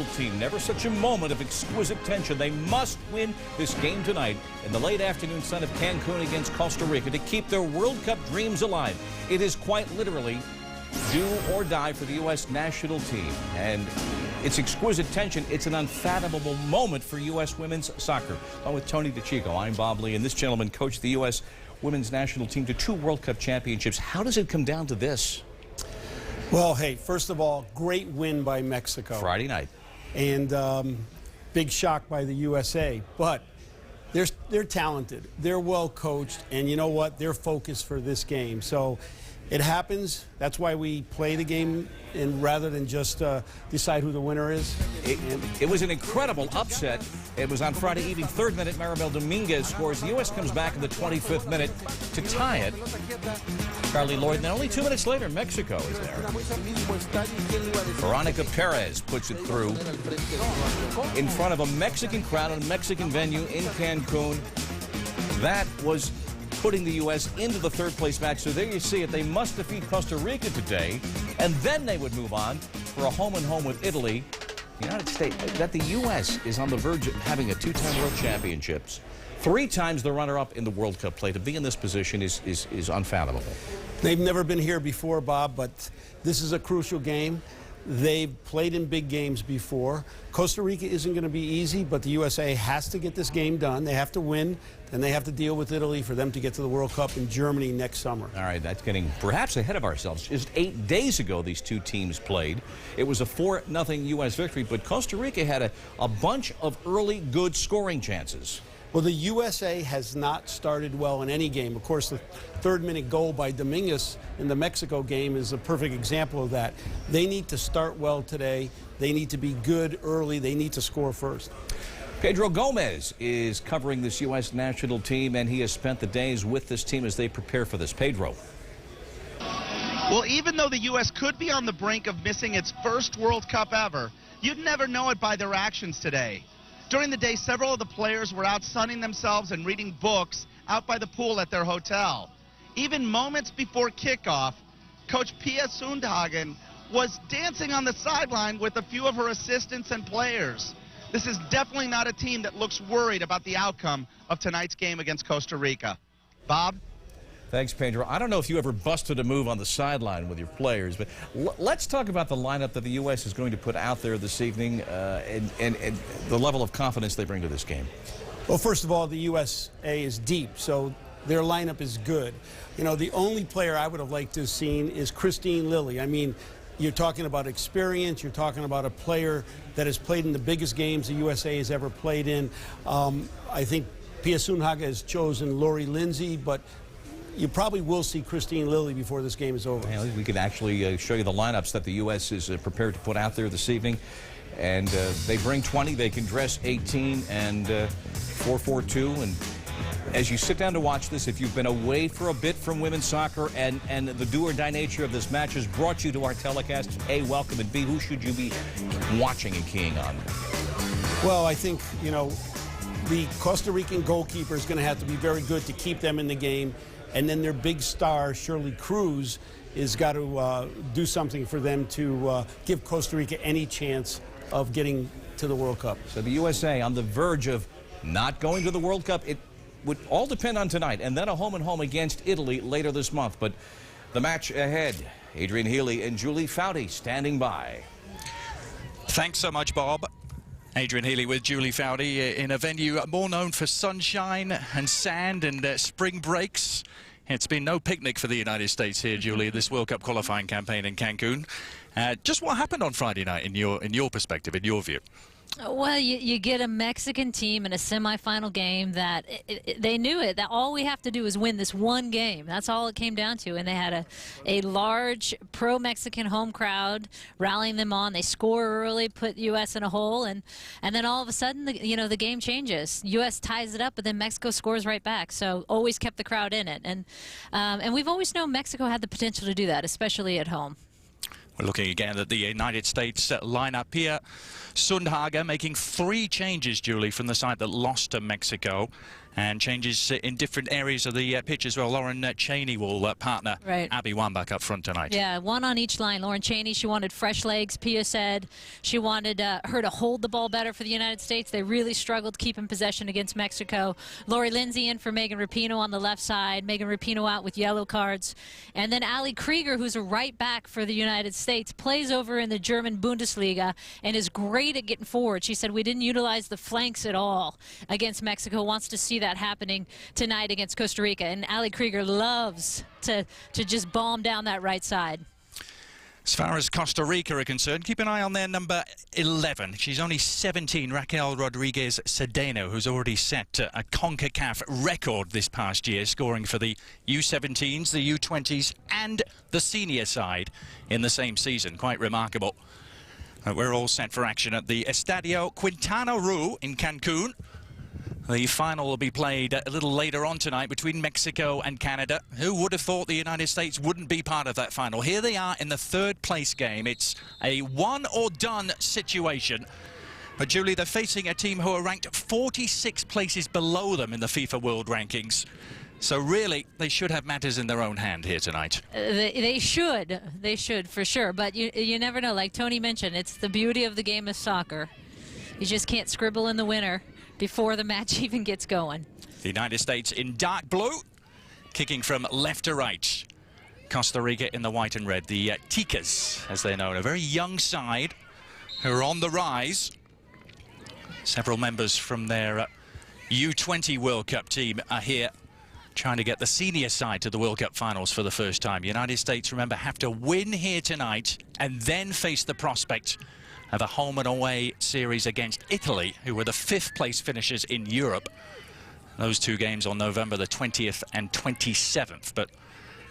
national team. Never such a moment of exquisite tension. They must win this game tonight in the late afternoon sun of Cancun against Costa Rica to keep their World Cup dreams alive. It is quite literally do or die for the U.S. national team. And it's exquisite tension. It's an unfathomable moment for U.S. women's soccer. I'm with Tony DeChico. I'm Bob Lee, and this gentleman coached the U.S. women's national team to 2 World Cup championships. How does it come down to this? Well, hey, first of all, great win by Mexico. Friday night. And big shock by the USA. But they're talented. They're well coached. And you know what? They're focused for this game. So it happens. That's why we play the game, and rather than just decide who the winner is. It was an incredible upset. It was on Friday evening. 3rd minute, Maribel Dominguez scores. The U.S. comes back in the 25th minute to tie it. Carly Lloyd, and then only 2 minutes later, Mexico is there. Veronica Perez puts it through in front of a Mexican crowd at a Mexican venue in Cancun. That was putting the U.S. into the 3rd place match. So there you see it. They must defeat Costa Rica today, and then they would move on for a home-and-home with Italy. The United States, that the U.S. is on the verge of having a 2-time World Championships. 3 times the runner-up in the World Cup play. To be in this position is unfathomable. They've never been here before, Bob, but this is a crucial game. They've played in big games before. Costa Rica isn't going to be easy, but the USA has to get this game done. They have to win, and they have to deal with Italy for them to get to the World Cup in Germany next summer. All right, that's getting perhaps ahead of ourselves. Just 8 days ago, these 2 teams played. It was a 4-0 U.S. victory, but Costa Rica had a bunch of early good scoring chances. Well, the USA has not started well in any game. Of course, the 3rd minute goal by Dominguez in the Mexico game is a perfect example of that. They need to start well today. They need to be good early. They need to score first. Pedro Gomez is covering this U.S. national team, and he has spent the days with this team as they prepare for this. Pedro. Well, even though the U.S. could be on the brink of missing its first World Cup ever, you'd never know it by their actions today. During the day, several of the players were out sunning themselves and reading books out by the pool at their hotel. Even moments before kickoff, Coach Pia Sundhagen was dancing on the sideline with a few of her assistants and players. This is definitely not a team that looks worried about the outcome of tonight's game against Costa Rica. Bob? Thanks, Pedro. I don't know if you ever busted a move on the sideline with your players, but let's talk about the lineup that the U.S. is going to put out there this evening and the level of confidence they bring to this game. Well, first of all, the USA is deep, so their lineup is good. You know, the only player I would have liked to have seen is Kristine Lilly. I mean, you're talking about experience. You're talking about a player that has played in the biggest games the USA has ever played in. I think Pia Sundhagen has chosen Lori Lindsay, but you probably will see Kristine Lilly before this game is over. Well, we could actually show you the lineups that the U.S. is prepared to put out there this evening. And they bring 20. They can dress 18 and 4-4-2. And as you sit down to watch this, if you've been away for a bit from women's soccer and the do-or-die nature of this match has brought you to our telecast, A, welcome, and B, who should you be watching and keying on? Well, I think, you know, the Costa Rican goalkeeper is going to have to be very good to keep them in the game. And then their big star, Shirley Cruz, has got to do something for them to give Costa Rica any chance of getting to the World Cup. So the USA on the verge of not going to the World Cup. It would all depend on tonight, and then a home-and-home against Italy later this month. But the match ahead, Adrian Healy and Julie Foudy standing by. Thanks so much, Bob. Adrian Healy with Julie Foudy in a venue more known for sunshine and sand and spring breaks. It's been no picnic for the United States here, Julie, this World Cup qualifying campaign in Cancun. Just what happened on Friday night in your perspective, in your view? Well, you get a Mexican team in a semifinal game that they knew it, that all we have to do is win this one game. That's all it came down to. And they had a large pro-Mexican home crowd rallying them on. They score early, put U.S. in a hole, and then all of a sudden, the game changes. U.S. ties it up, but then Mexico scores right back. So always kept the crowd in it. And we've always known Mexico had the potential to do that, especially at home. We're looking again at the United States lineup here. Sundhagen making 3 changes, Julie, from the side that lost to Mexico. And changes in different areas of the pitch as well. Lauren Cheney will partner Abby Wambach up front tonight. Yeah, one on each line. Lauren Cheney, she wanted fresh legs. Pia said she wanted her to hold the ball better for the United States. They really struggled keeping possession against Mexico. Lori Lindsay in for Megan Rapinoe on the left side. Megan Rapinoe out with yellow cards. And then Ali Krieger, who's a right back for the United States, plays over in the German Bundesliga and is great at getting forward. She said we didn't utilize the flanks at all against Mexico. Wants to see that happening tonight against Costa Rica. And Ali Krieger loves to just bomb down that right side. As far as Costa Rica are concerned, keep an eye on their number 11. She's only 17, Raquel Rodriguez Cedeno, who's already set a CONCACAF record this past year, scoring for the U17s, the U20s and the senior side in the same season. Quite remarkable. We're all set for action at the Estadio Quintana Roo in Cancun. The final will be played a little later on tonight between Mexico and Canada. Who would have thought the United States wouldn't be part of that final? Here they are in the third place game. It's a one or done situation. But Julie, they're facing a team who are ranked 46 places below them in the FIFA World Rankings. So really, they should have matters in their own hand here tonight. They should for sure. But you never know. Like Tony mentioned, it's the beauty of the game of soccer. You just can't scribble in the winner before the match even gets going. The United States in dark blue, kicking from left to right. Costa Rica in the white and red, the Ticas, as they're known, a very young side who are on the rise. Several members from their U20 World Cup team are here, trying to get the senior side to the World Cup finals for the first time. United States, remember, have to win here tonight and then face the prospect of a home and away series against Italy, who were the 5th place finishers in Europe. Those two games on November the 20th and 27th, but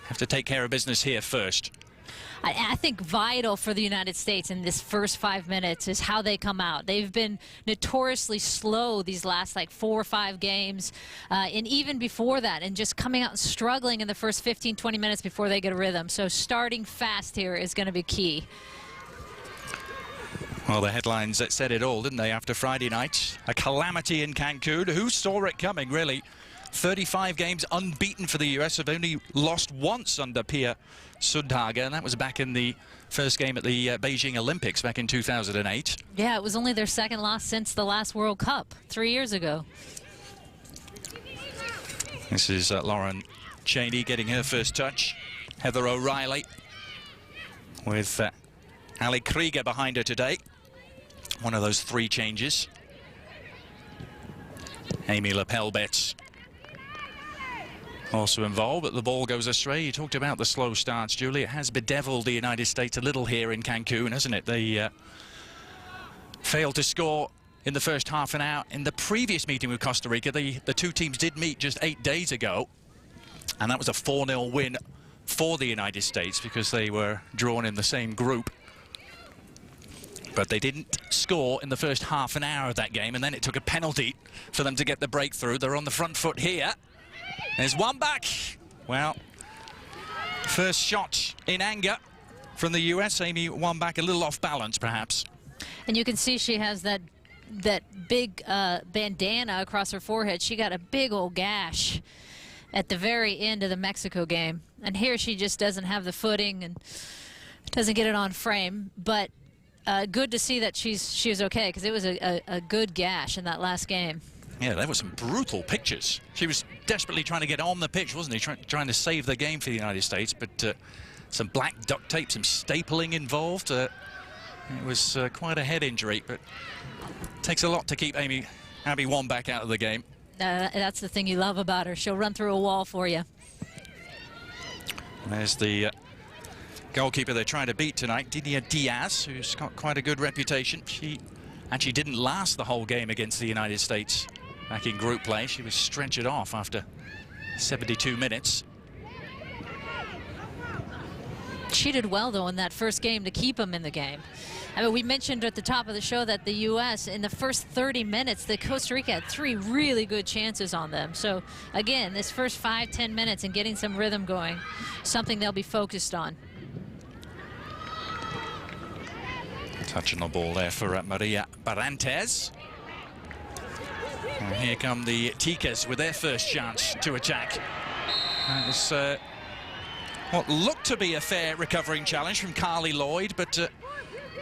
have to take care of business here first. I think vital for the United States in this first 5 minutes is how they come out. They've been notoriously slow these last 4 or 5 games, and even before that, and just coming out and struggling in the first 15, 20 minutes before they get a rhythm. So starting fast here is going to be key. Well, the headlines that said it all, didn't they, after Friday night? A calamity in Cancun. Who saw it coming, really? 35 games unbeaten for the US, have only lost once under Pia Sundhage, and that was back in the first game at the Beijing Olympics back in 2008. Yeah, it was only their second loss since the last World Cup 3 years ago. This is Lauren Cheney getting her first touch. Heather O'Reilly with Ali Krieger behind her today. One of those 3 changes. Amy Lepelbetz also involved, but the ball goes astray. You talked about the slow starts, Julie. It has bedeviled the United States a little here in Cancun, hasn't it? They failed to score in the first half an hour. In the previous meeting with Costa Rica, the two teams did meet just 8 days ago, and that was a 4-0 win for the United States because they were drawn in the same group. But they didn't score in the first half an hour of that game, and then it took a penalty for them to get the breakthrough. They're on the front foot here. There's Wambach. Well, first shot in anger from the US. Amy Wambach a little off balance, perhaps. And you can see she has that big bandana across her forehead. She got a big old gash at the very end of the Mexico game. And here she just doesn't have the footing and doesn't get it on frame. But good to see that she was okay, because it was a good gash in that last game. Yeah, there were some brutal pictures. She was desperately trying to get on the pitch, wasn't she? Trying to save the game for the United States, but some black duct tape, some stapling involved. It was quite a head injury, but it takes a lot to keep Abby Wambach out of the game. That's the thing you love about her. She'll run through a wall for you. There's the goalkeeper they're trying to beat tonight, Dinia Diaz, who's got quite a good reputation. She actually didn't last the whole game against the United States back in group play. She was stretchered off after 72 minutes. She did well, though, in that first game to keep them in the game. I mean, we mentioned at the top of the show that the U.S., in the first 30 minutes, the Costa Rica had 3 really good chances on them. So, again, this first 5-10 minutes and getting some rhythm going, something they'll be focused on. Touching the ball there for Maria Barantes. And here come the Ticas with their first chance to attack. That was what looked to be a fair recovering challenge from Carly Lloyd, but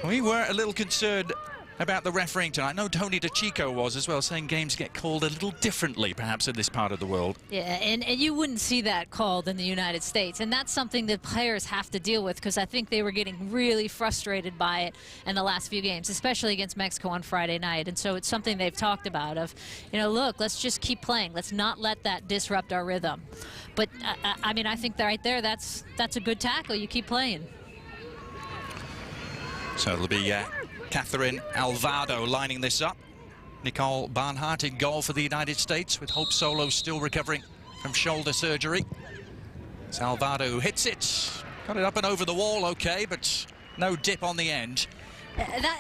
we were a little concerned about the refereeing tonight. I know Tony DeChico was as well, saying games get called a little differently perhaps in this part of the world. Yeah, and you wouldn't see that called in the United States, and that's something that players have to deal with, because I think they were getting really frustrated by it in the last few games, especially against Mexico on Friday night. And so it's something they've talked about of, you know, look, let's just keep playing. Let's not let that disrupt our rhythm. But I mean, I think that right there, that's a good tackle. You keep playing. So it'll be Catherine Alvaro lining this up. Nicole Barnhart in goal for the United States, with Hope Solo still recovering from shoulder surgery. It's Alvaro who hits it. Got it up and over the wall, okay, but no dip on the end.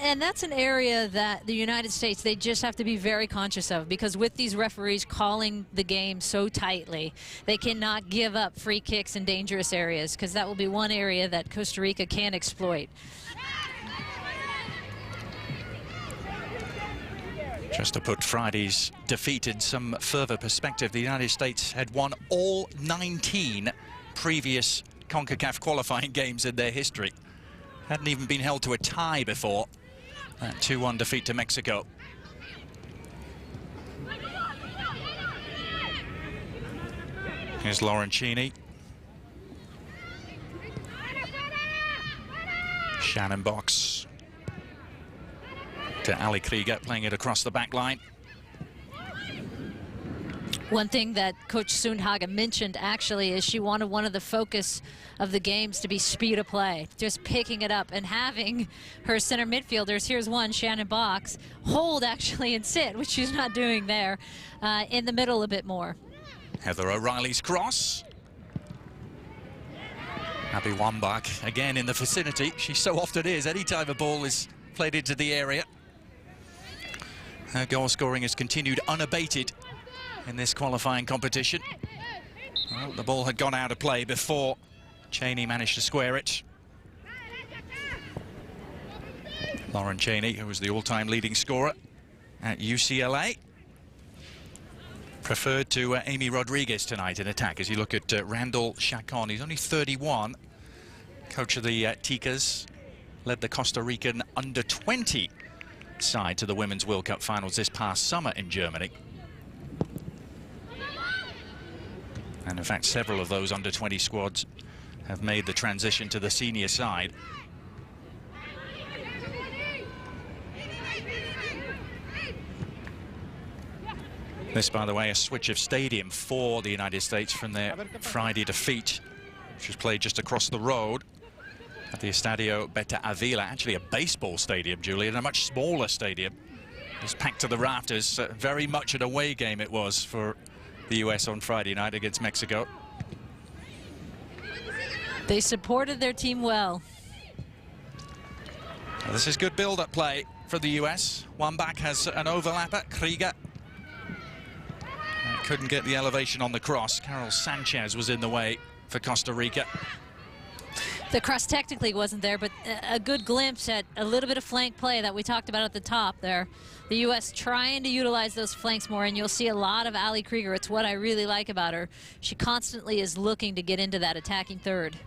And that's an area that the United States, they just have to be very conscious of, because with these referees calling the game so tightly, they cannot give up free kicks in dangerous areas, because that will be one area that Costa Rica can exploit. Just to put Friday's defeat in some further perspective, the United States had won all 19 previous CONCACAF qualifying games in their history. Hadn't even been held to a tie before. That 2-1 defeat to Mexico. Here's Lauren Cheney. Shannon Box. To Ali Krieger, playing it across the back line. One thing that Coach Sundhage mentioned actually is she wanted one of the focus of the games to be speed of play, just picking it up and having her center midfielders, here's one, Shannon Box, hold actually and sit, which she's not doing there, in the middle a bit more. Heather O'Reilly's cross. Abby Wambach again in the vicinity. She so often is, anytime a ball is played into the area. Her goal scoring has continued unabated in this qualifying competition. Well, the ball had gone out of play before Cheney managed to square it. Lauren Cheney, who was the all-time leading scorer at UCLA, preferred to Amy Rodriguez tonight in attack. As you look at Randall Chacon, he's only 31, coach of the Ticas, led the Costa Rican under-20 side to the Women's World Cup finals this past summer in Germany. And in fact, several of those under-20 squads have made the transition to the senior side. This, by the way, a switch of stadium for the United States from their Friday defeat, which was played just across the road at the Estadio Beta Avila, actually a baseball stadium, Julian, a much smaller stadium. It was packed to the rafters. Very much an away game it was for the US on Friday night against Mexico. They supported their team well. Well, this is good build-up play for the US. Wambach has an overlapper, Krieger. Couldn't get the elevation on the cross. Carol Sanchez was in the way for Costa Rica. The cross technically wasn't there, but a good glimpse at a little bit of flank play that we talked about at the top there. The U.S. trying to utilize those flanks more, and you'll see a lot of Ali Krieger. It's what I really like about her. She constantly is looking to get into that attacking third.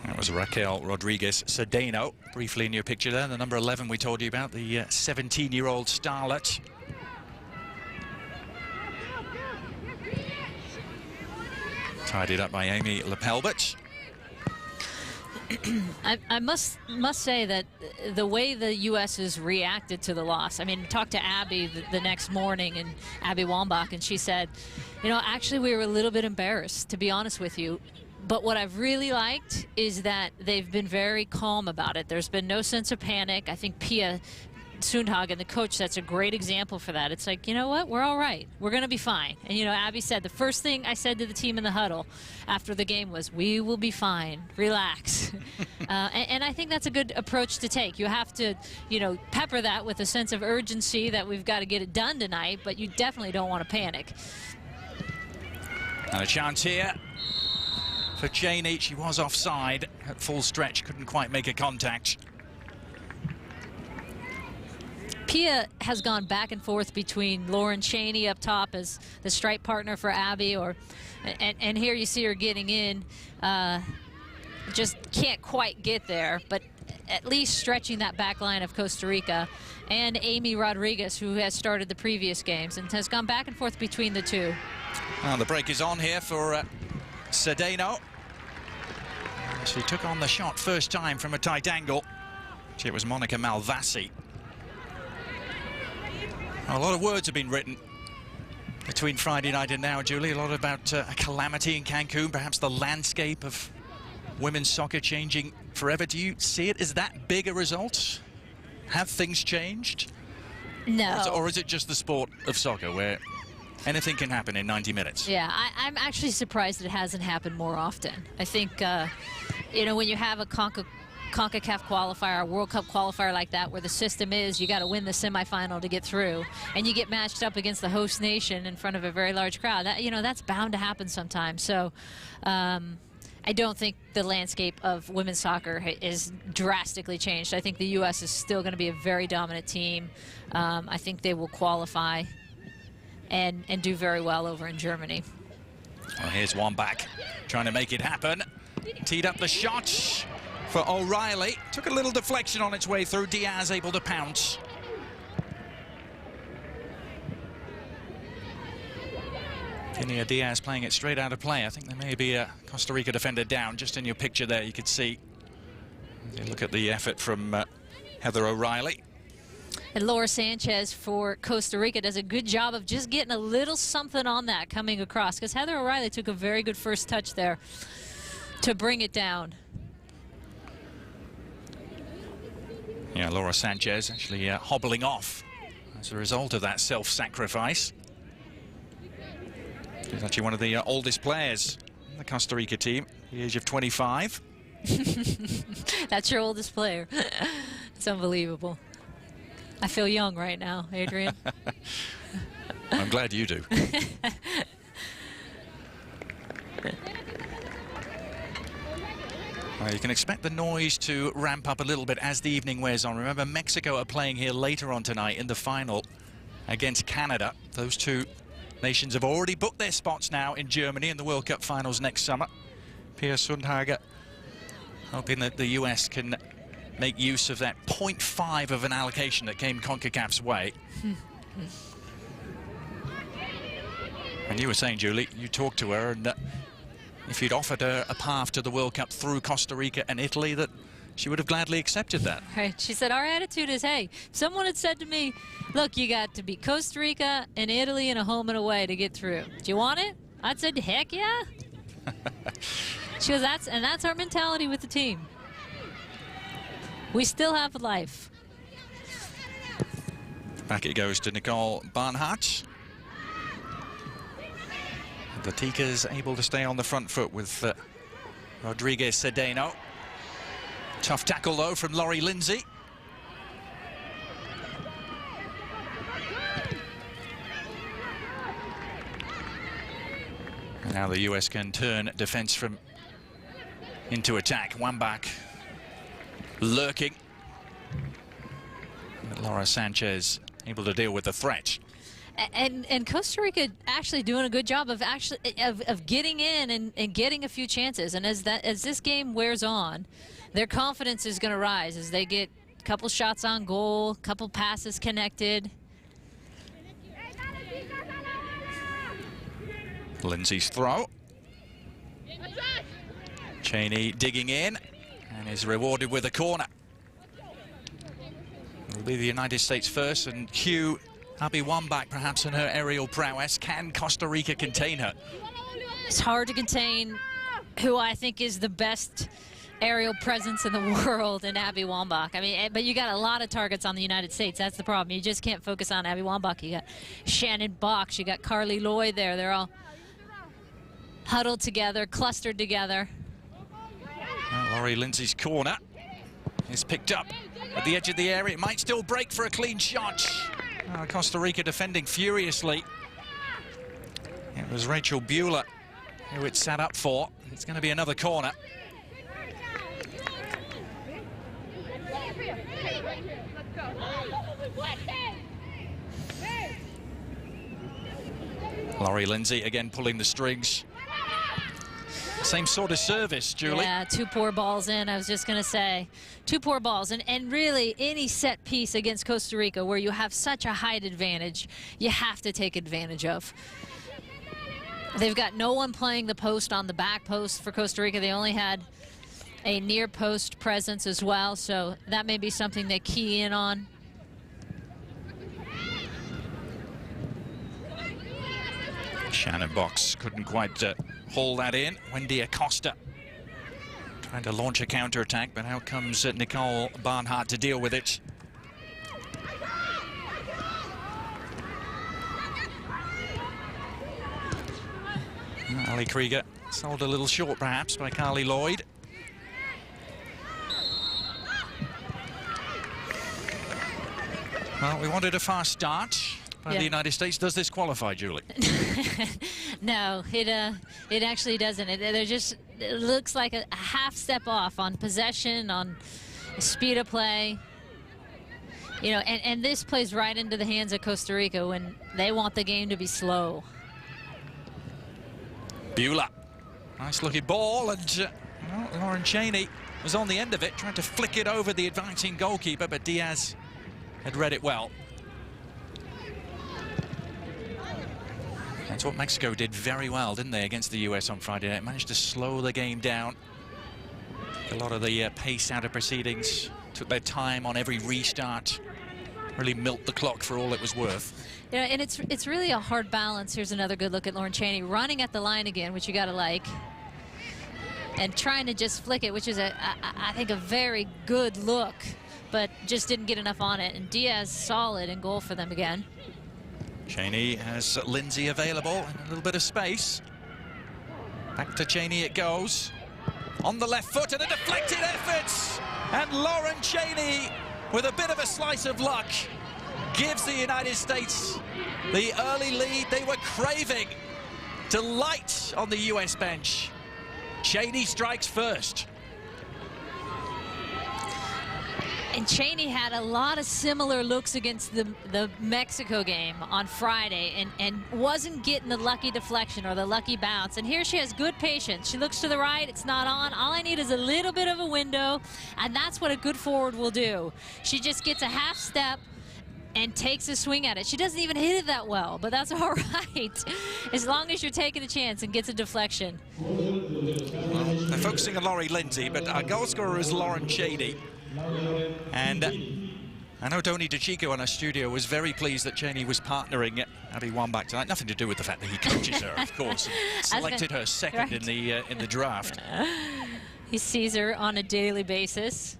That was Raquel Rodriguez Cedeno, briefly in your picture there, the number 11 we told you about, the 17-year-old starlet. Tidied up by Amy Lepelbert. I must say that the way the U.S. has reacted to the loss, I mean, talked to Abby the next morning, and Abby Wambach, and she said, you know, actually we were a little bit embarrassed, to be honest with you. But what I've really liked is that they've been very calm about it. There's been no sense of panic. I think Pia Sundhage, the coach, that's a great example for that. It's like, you know what, we're all right. We're going to be fine. And, you know, Abby said, the first thing I said to the team in the huddle after the game was, we will be fine. Relax. And I think that's a good approach to take. You have to, you know, pepper that with a sense of urgency that we've got to get it done tonight, but you definitely don't want to panic. And a chance here for Cheney. She was offside at full stretch, couldn't quite make a contact. Pia has gone back and forth between Lauren Cheney up top as the stripe partner for Abby, and here you see her getting in. Just can't quite get there, but at least stretching that back line of Costa Rica. And Amy Rodriguez, who has started the previous games and has gone back and forth between the two. Well, the break is on here for Sedano. She took on the shot first time from a tight angle. It was Monica Malvasi. A lot of words have been written between Friday night and now, Julie. A lot about a calamity in Cancun, perhaps the landscape of women's soccer changing forever. Do you see it as that big a result? Have things changed? No. Or is it just the sport of soccer where anything can happen in 90 minutes? Yeah, I'm actually surprised it hasn't happened more often. I think, you know, when you have a concacaf qualifier, a World Cup qualifier like that, where the system is you got to win the semifinal to get through, and you get matched up against the host nation in front of a very large crowd, that, you know, that's bound to happen sometimes. So I don't think the landscape of women's soccer is drastically changed. I think the U.S. is still going to be a very dominant team. I think they will qualify and do very well over in Germany. Well, here's Wambach trying to make it happen. Teed up the shot for O'Reilly. Took a little deflection on its way through. Diaz able to pounce. Kenia Diaz playing it straight out of play. I think there may be a Costa Rica defender down. Just in your picture there, you could see. You look at the effort from Heather O'Reilly. And Laura Sanchez for Costa Rica does a good job of just getting a little something on that coming across, because Heather O'Reilly took a very good first touch there to bring it down. Yeah, Laura Sanchez actually hobbling off as a result of that self-sacrifice. She's actually one of the oldest players in the Costa Rica team, the age of 25. That's your oldest player. It's unbelievable. I feel young right now, Adrian. I'm glad you do. You can expect the noise to ramp up a little bit as the evening wears on. Remember, Mexico are playing here later on tonight in the final against Canada. Those two nations have already booked their spots now in Germany in the World Cup finals next summer. Pia Sundhage hoping that the US can make use of that 0.5 of an allocation that came CONCACAF's way. And you were saying, Julie, you talked to her, and if you'd offered her a path to the World Cup through Costa Rica and Italy, that she would have gladly accepted that. Right. She said, our attitude is, hey, if someone had said to me, look, you got to beat Costa Rica and Italy in a home and away to get through. Do you want it? I'd said, heck yeah. She goes, that's our mentality with the team. We still have a life. Back it goes to Nicole Barnhart. The Ticas able to stay on the front foot with Rodriguez Sedano. Tough tackle, though, from Laurie Lindsay. And now the US can turn defense from into attack. Wambach lurking. But Laura Sanchez able to deal with the threat. And Costa Rica actually doing a good job of getting in and getting a few chances. And as this game wears on, their confidence is going to rise as they get a couple shots on goal, a couple passes connected. Lindsay's throw. Cheney digging in and is rewarded with a corner. It'll be the United States first, and Hugh Abby Wambach perhaps in her aerial prowess. Can Costa Rica contain her? It's hard to contain who I think is the best aerial presence in the world in Abby Wambach. I mean, but you got a lot of targets on the United States. That's the problem. You just can't focus on Abby Wambach. You got Shannon Box. You got Carly Lloyd there. They're all huddled together, clustered together. Well, Laurie Lindsay's corner is picked up at the edge of the area. It might still break for a clean shot. Costa Rica defending furiously. It was Rachel Bueller who it sat up for. It's going to be another corner. Laurie Lindsay again pulling the strings. Same sort of service, Julie. Yeah, 2 poor balls in. I was just going to say 2 poor balls. And really, any set piece against Costa Rica where you have such a height advantage, you have to take advantage of. They've got no one playing the post on the back post for Costa Rica. They only had a near post presence as well, so that may be something they key in on. Shannon Box couldn't quite haul that in. Wendy Acosta trying to launch a counter-attack, but out comes Nicole Barnhart to deal with it. Ali Krieger sold a little short, perhaps, by Carly Lloyd. Well, we wanted a fast start by the United States. Does this qualify, Julie? No, it actually doesn't. It looks like a half step off on possession, on speed of play. You know, and this plays right into the hands of Costa Rica when they want the game to be slow. Beulah, nice looking ball, and Lauren Cheney was on the end of it, trying to flick it over the advancing goalkeeper, but Diaz had read it well. That's what Mexico did very well, didn't they, against the US on Friday night? Managed to slow the game down. A lot of the pace out of proceedings, took their time on every restart, really milked the clock for all it was worth. Yeah, and it's really a hard balance. Here's another good look at Lauren Cheney running at the line again, which you got to like, and trying to just flick it, which is I think a very good look, but just didn't get enough on it. And Diaz solid in goal for them again. Cheney has Lindsay available and a little bit of space. Back to Cheney it goes. On the left foot and a deflected effort. And Lauren Cheney, with a bit of a slice of luck, gives the United States the early lead they were craving. Delight on the US bench. Cheney strikes first. And Cheney had a lot of similar looks against the Mexico game on Friday and wasn't getting the lucky deflection or the lucky bounce. And here she has good patience. She looks to the right, it's not on. All I need is a little bit of a window, and that's what a good forward will do. She just gets a half step and takes a swing at it. She doesn't even hit it that well, but that's all right, as long as you're taking a chance and gets a deflection. Well, they're focusing on Laurie Lindsay, but our goal scorer is Lauren Cheney. And I know Tony DeChico in our studio was very pleased that Cheney was partnering Abby Wambach tonight. Nothing to do with the fact that he coaches her, of course. Selected her second in the draft. He sees her on a daily basis.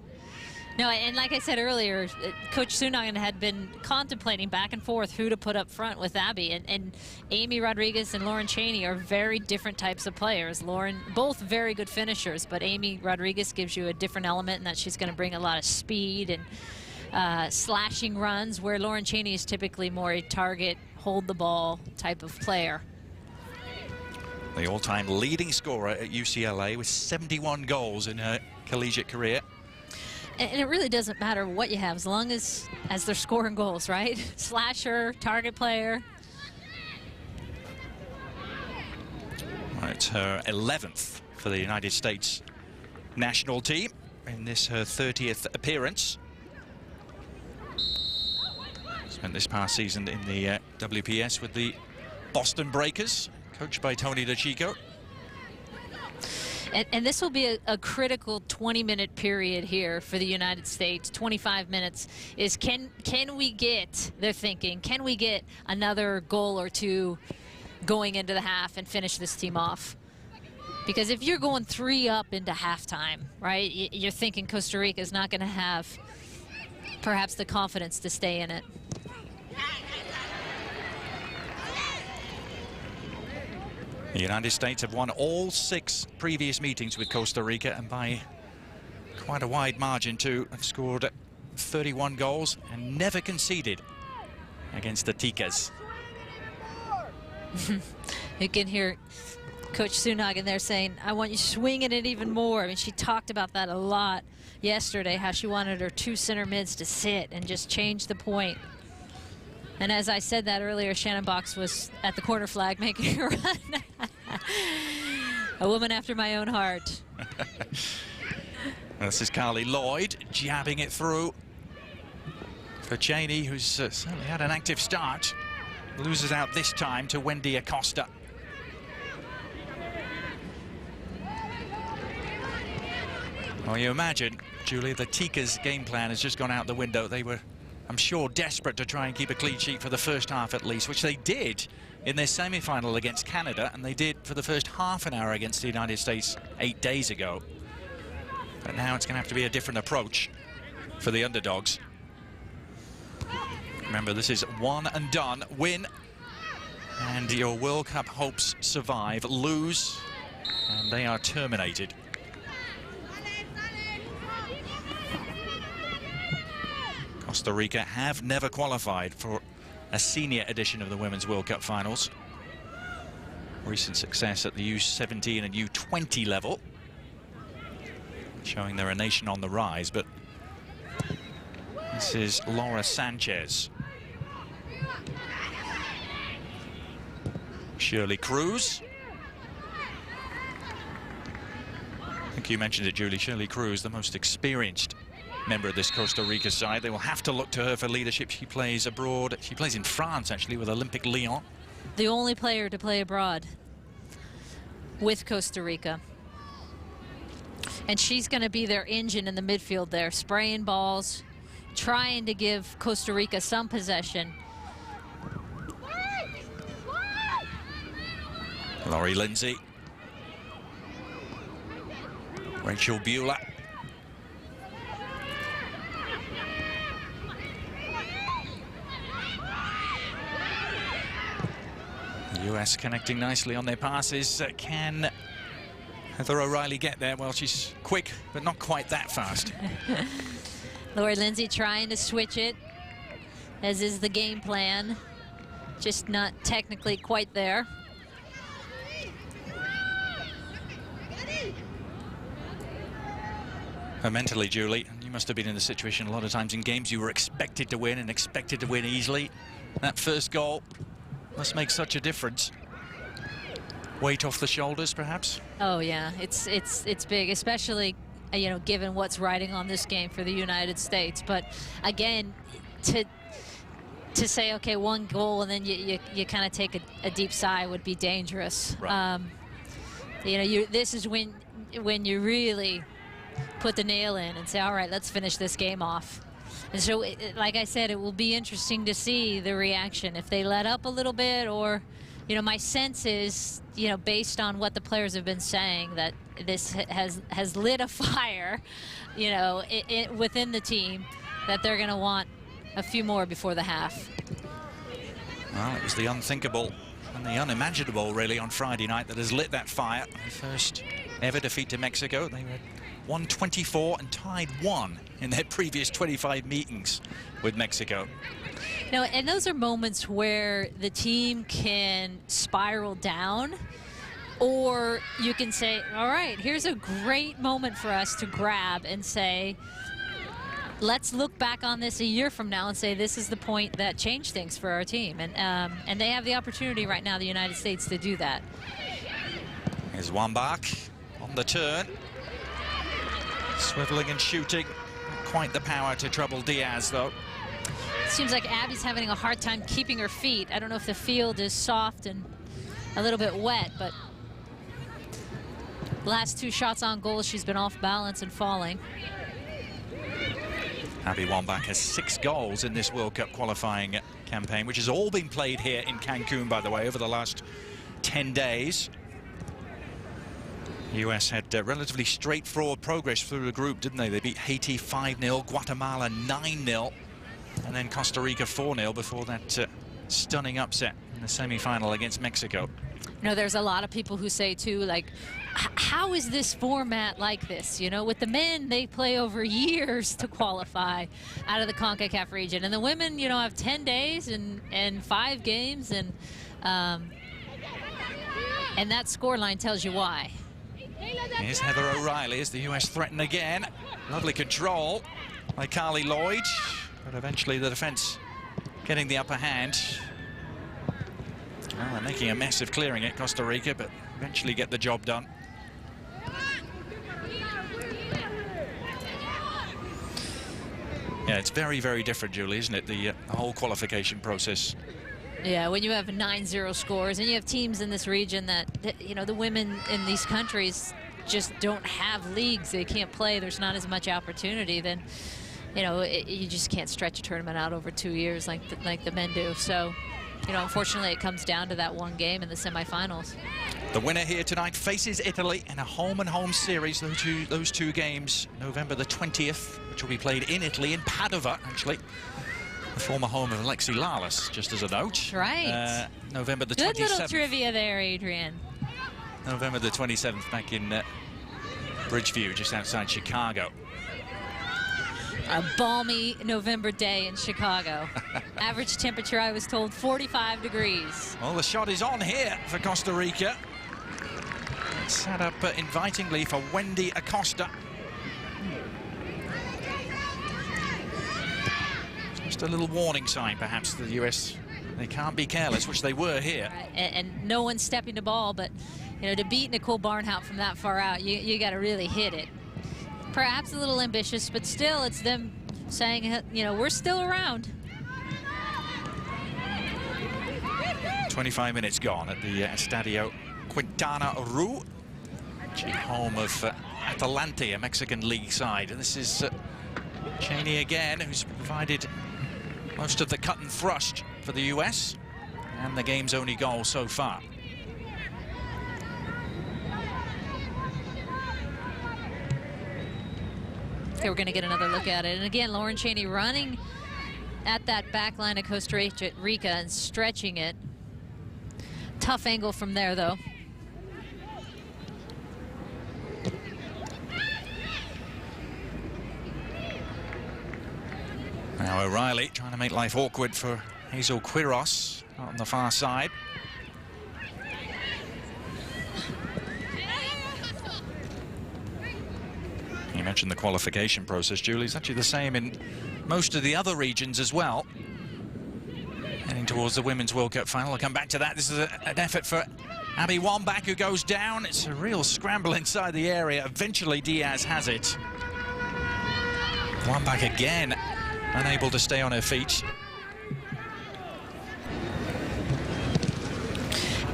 No, and like I said earlier, Coach Sunagan had been contemplating back and forth who to put up front with Abby, and Amy Rodriguez and Lauren Cheney are very different types of players. Lauren, both very good finishers, but Amy Rodriguez gives you a different element in that she's going to bring a lot of speed and slashing runs, where Lauren Cheney is typically more a target, hold the ball type of player. The all-time leading scorer at UCLA with 71 goals in her collegiate career. And it really doesn't matter what you have, as long as they're scoring goals, right? Slasher, target player. Well, it's her 11th for the United States national team, in this her 30th appearance. Spent this past season in the WPS with the Boston Breakers, coached by Tony DeChico. And this will be a critical 20-minute period here for the United States. 25 minutes is can we get, they're thinking, can we get another goal or two going into the half and finish this team off? Because if you're going 3 up into halftime, right, you're thinking Costa Rica is not going to have perhaps the confidence to stay in it. The United States have won all 6 previous meetings with Costa Rica, and by quite a wide margin too. Have scored 31 goals and never conceded against the Ticas. You can hear Coach Sunag in there saying, I want you swinging it even more. I mean, she talked about that a lot yesterday, how she wanted her 2 center mids to sit and just change the point. And as I said that earlier, Shannon Box was at the corner flag making a run. A woman after my own heart. This is Carly Lloyd jabbing it through for Cheney, who's certainly had an active start. Loses out this time to Wendy Acosta. Well, you imagine, Julie, the Tika's game plan has just gone out the window. They were, I'm sure, desperate to try and keep a clean sheet for the first half at least, which they did in their semi-final against Canada, and they did for the first half an hour against the United States 8 days ago. But now it's going to have to be a different approach for the underdogs. Remember, this is one and done. Win, and your World Cup hopes survive. Lose, and they are terminated. Costa Rica have never qualified for a senior edition of the Women's World Cup finals. Recent success at the U17 and U20 level, showing they're a nation on the rise. But this is Laura Sanchez. Shirley Cruz. I think you mentioned it, Julie. Shirley Cruz, the most experienced member of this Costa Rica side. They will have to look to her for leadership. She plays abroad. She plays in France, actually, with Olympique Lyon. The only player to play abroad with Costa Rica. And she's going to be their engine in the midfield there, spraying balls, trying to give Costa Rica some possession. Laurie Lindsay. Rachel Beulah. The US connecting nicely on their passes. Can Heather O'Reilly get there? Well, she's quick, but not quite that fast. Laurie Lindsay trying to switch it, as is the game plan. Just not technically quite there. Mentally, Julie, you must have been in the situation a lot of times in games you were expected to win and expected to win easily. That first goal must make such a difference. Weight off the shoulders, perhaps? Oh yeah, it's big, especially you know, given what's riding on this game for the United States. But again, to say okay, 1 goal and then you kind of take a deep sigh would be dangerous. Right. You know, this is when you really put the nail in and say, all right, let's finish this game off. And so, like I said, it will be interesting to see the reaction if they let up a little bit, or, you know, my sense is, you know, based on what the players have been saying, that this has lit a fire, you know, within the team, that they're going to want a few more before the half. Well, it was the unthinkable and the unimaginable, really, on Friday night that has lit that fire. The first ever defeat to Mexico. They were 124 and tied 1 in their previous 25 meetings with Mexico. No, and those are moments where the team can spiral down, or you can say, all right, here's a great moment for us to grab and say, let's look back on this a year from now and say this is the point that changed things for our team. And they have the opportunity right now, the United States, to do that. Here's Wambach on the turn. Swiveling and shooting. Not quite the power to trouble Diaz, though. Seems like Abby's having a hard time keeping her feet. I don't know if the field is soft and a little bit wet, but last 2 shots on goal, she's been off balance and falling. Abby Wambach has 6 goals in this World Cup qualifying campaign, which has all been played here in Cancun, by the way, over the last 10 days. The US had relatively straightforward progress through the group, didn't they? They beat Haiti 5-0, Guatemala 9-0, and then Costa Rica 4-0 before that stunning upset in the semi-final against Mexico. You know, there's a lot of people who say, too, like, how is this format like this? You know, with the men, they play over years to qualify out of the CONCACAF region. And the women, you know, have 10 days and 5 games. And And that scoreline tells you why. Here's Heather O'Reilly as the US threaten again. Lovely control by Carly Lloyd, but eventually the defense getting the upper hand. Well, they're making a mess of clearing it, Costa Rica, but eventually get the job done. Yeah, it's very, very different, Julie, isn't it? The whole qualification process. Yeah, when you have 9-0 scores and you have teams in this region that, you know, the women in these countries just don't have leagues. They can't play. There's not as much opportunity. Then, you know, you just can't stretch a tournament out over 2 years like the men do. So, you know, unfortunately, it comes down to that one game in the semifinals. The winner here tonight faces Italy in a home-and-home series. Those two games, November the 20th, which will be played in Italy, in Padova, actually. The former home of Alexi Lalas, just as a note. Right. November the 27th. Good little trivia there, Adrian. November the 27th, back in Bridgeview, just outside Chicago. A balmy November day in Chicago. Average temperature, I was told, 45 degrees. Well, the shot is on here for Costa Rica. It's set up invitingly for Wendy Acosta. Just a little warning sign, perhaps, to the US. They can't be careless, which they were here. Right. And no one's stepping the ball, but, you know, to beat Nicole Barnhout from that far out, you got to really hit it. Perhaps a little ambitious, but still, it's them saying, you know, we're still around. 25 minutes gone at the Estadio Quintana Roo, home of Atalante, a Mexican league side. And this is Cheney again, who's provided most of the cut and thrust for the US, and the game's only goal so far. Okay, we're going to get another look at it. And again, Lauren Cheney running at that back line of Costa Rica and stretching it. Tough angle from there, though. Now O'Reilly trying to make life awkward for Hazel Quiros on the far side. You mentioned the qualification process, Julie. It's actually the same in most of the other regions as well. Heading towards the Women's World Cup final. I'll come back to that. This is an effort for Abby Wambach, who goes down. It's a real scramble inside the area. Eventually, Diaz has it. Wambach again, unable to stay on her feet.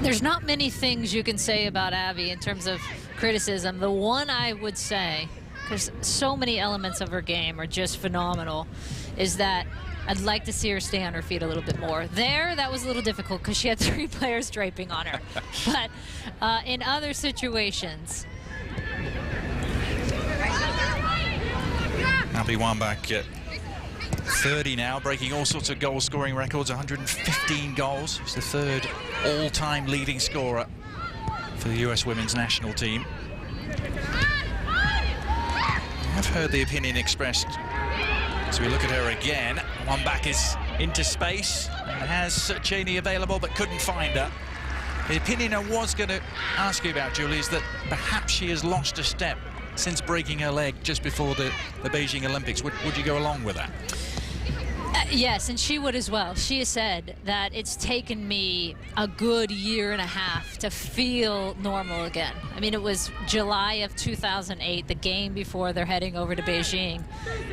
There's not many things you can say about Abby in terms of criticism. The one I would say, because so many elements of her game are just phenomenal, is that I'd like to see her stay on her feet a little bit more. There, that was a little difficult because she had 3 players draping on her. But in other situations... Abby Wambach, 30 now, breaking all sorts of goal-scoring records, 115 goals. She's the 3rd all-time leading scorer for the US women's national team. I've heard the opinion expressed as we look at her again. Wambach is into space and has Cheney available but couldn't find her. The opinion I was going to ask you about, Julie, is that perhaps she has lost a step since breaking her leg just before the Beijing Olympics. Would you go along with that? Yes, and she would as well. She has said that it's taken me a good 1.5 years to feel normal again. I mean, it was July of 2008, the game before they're heading over to Beijing,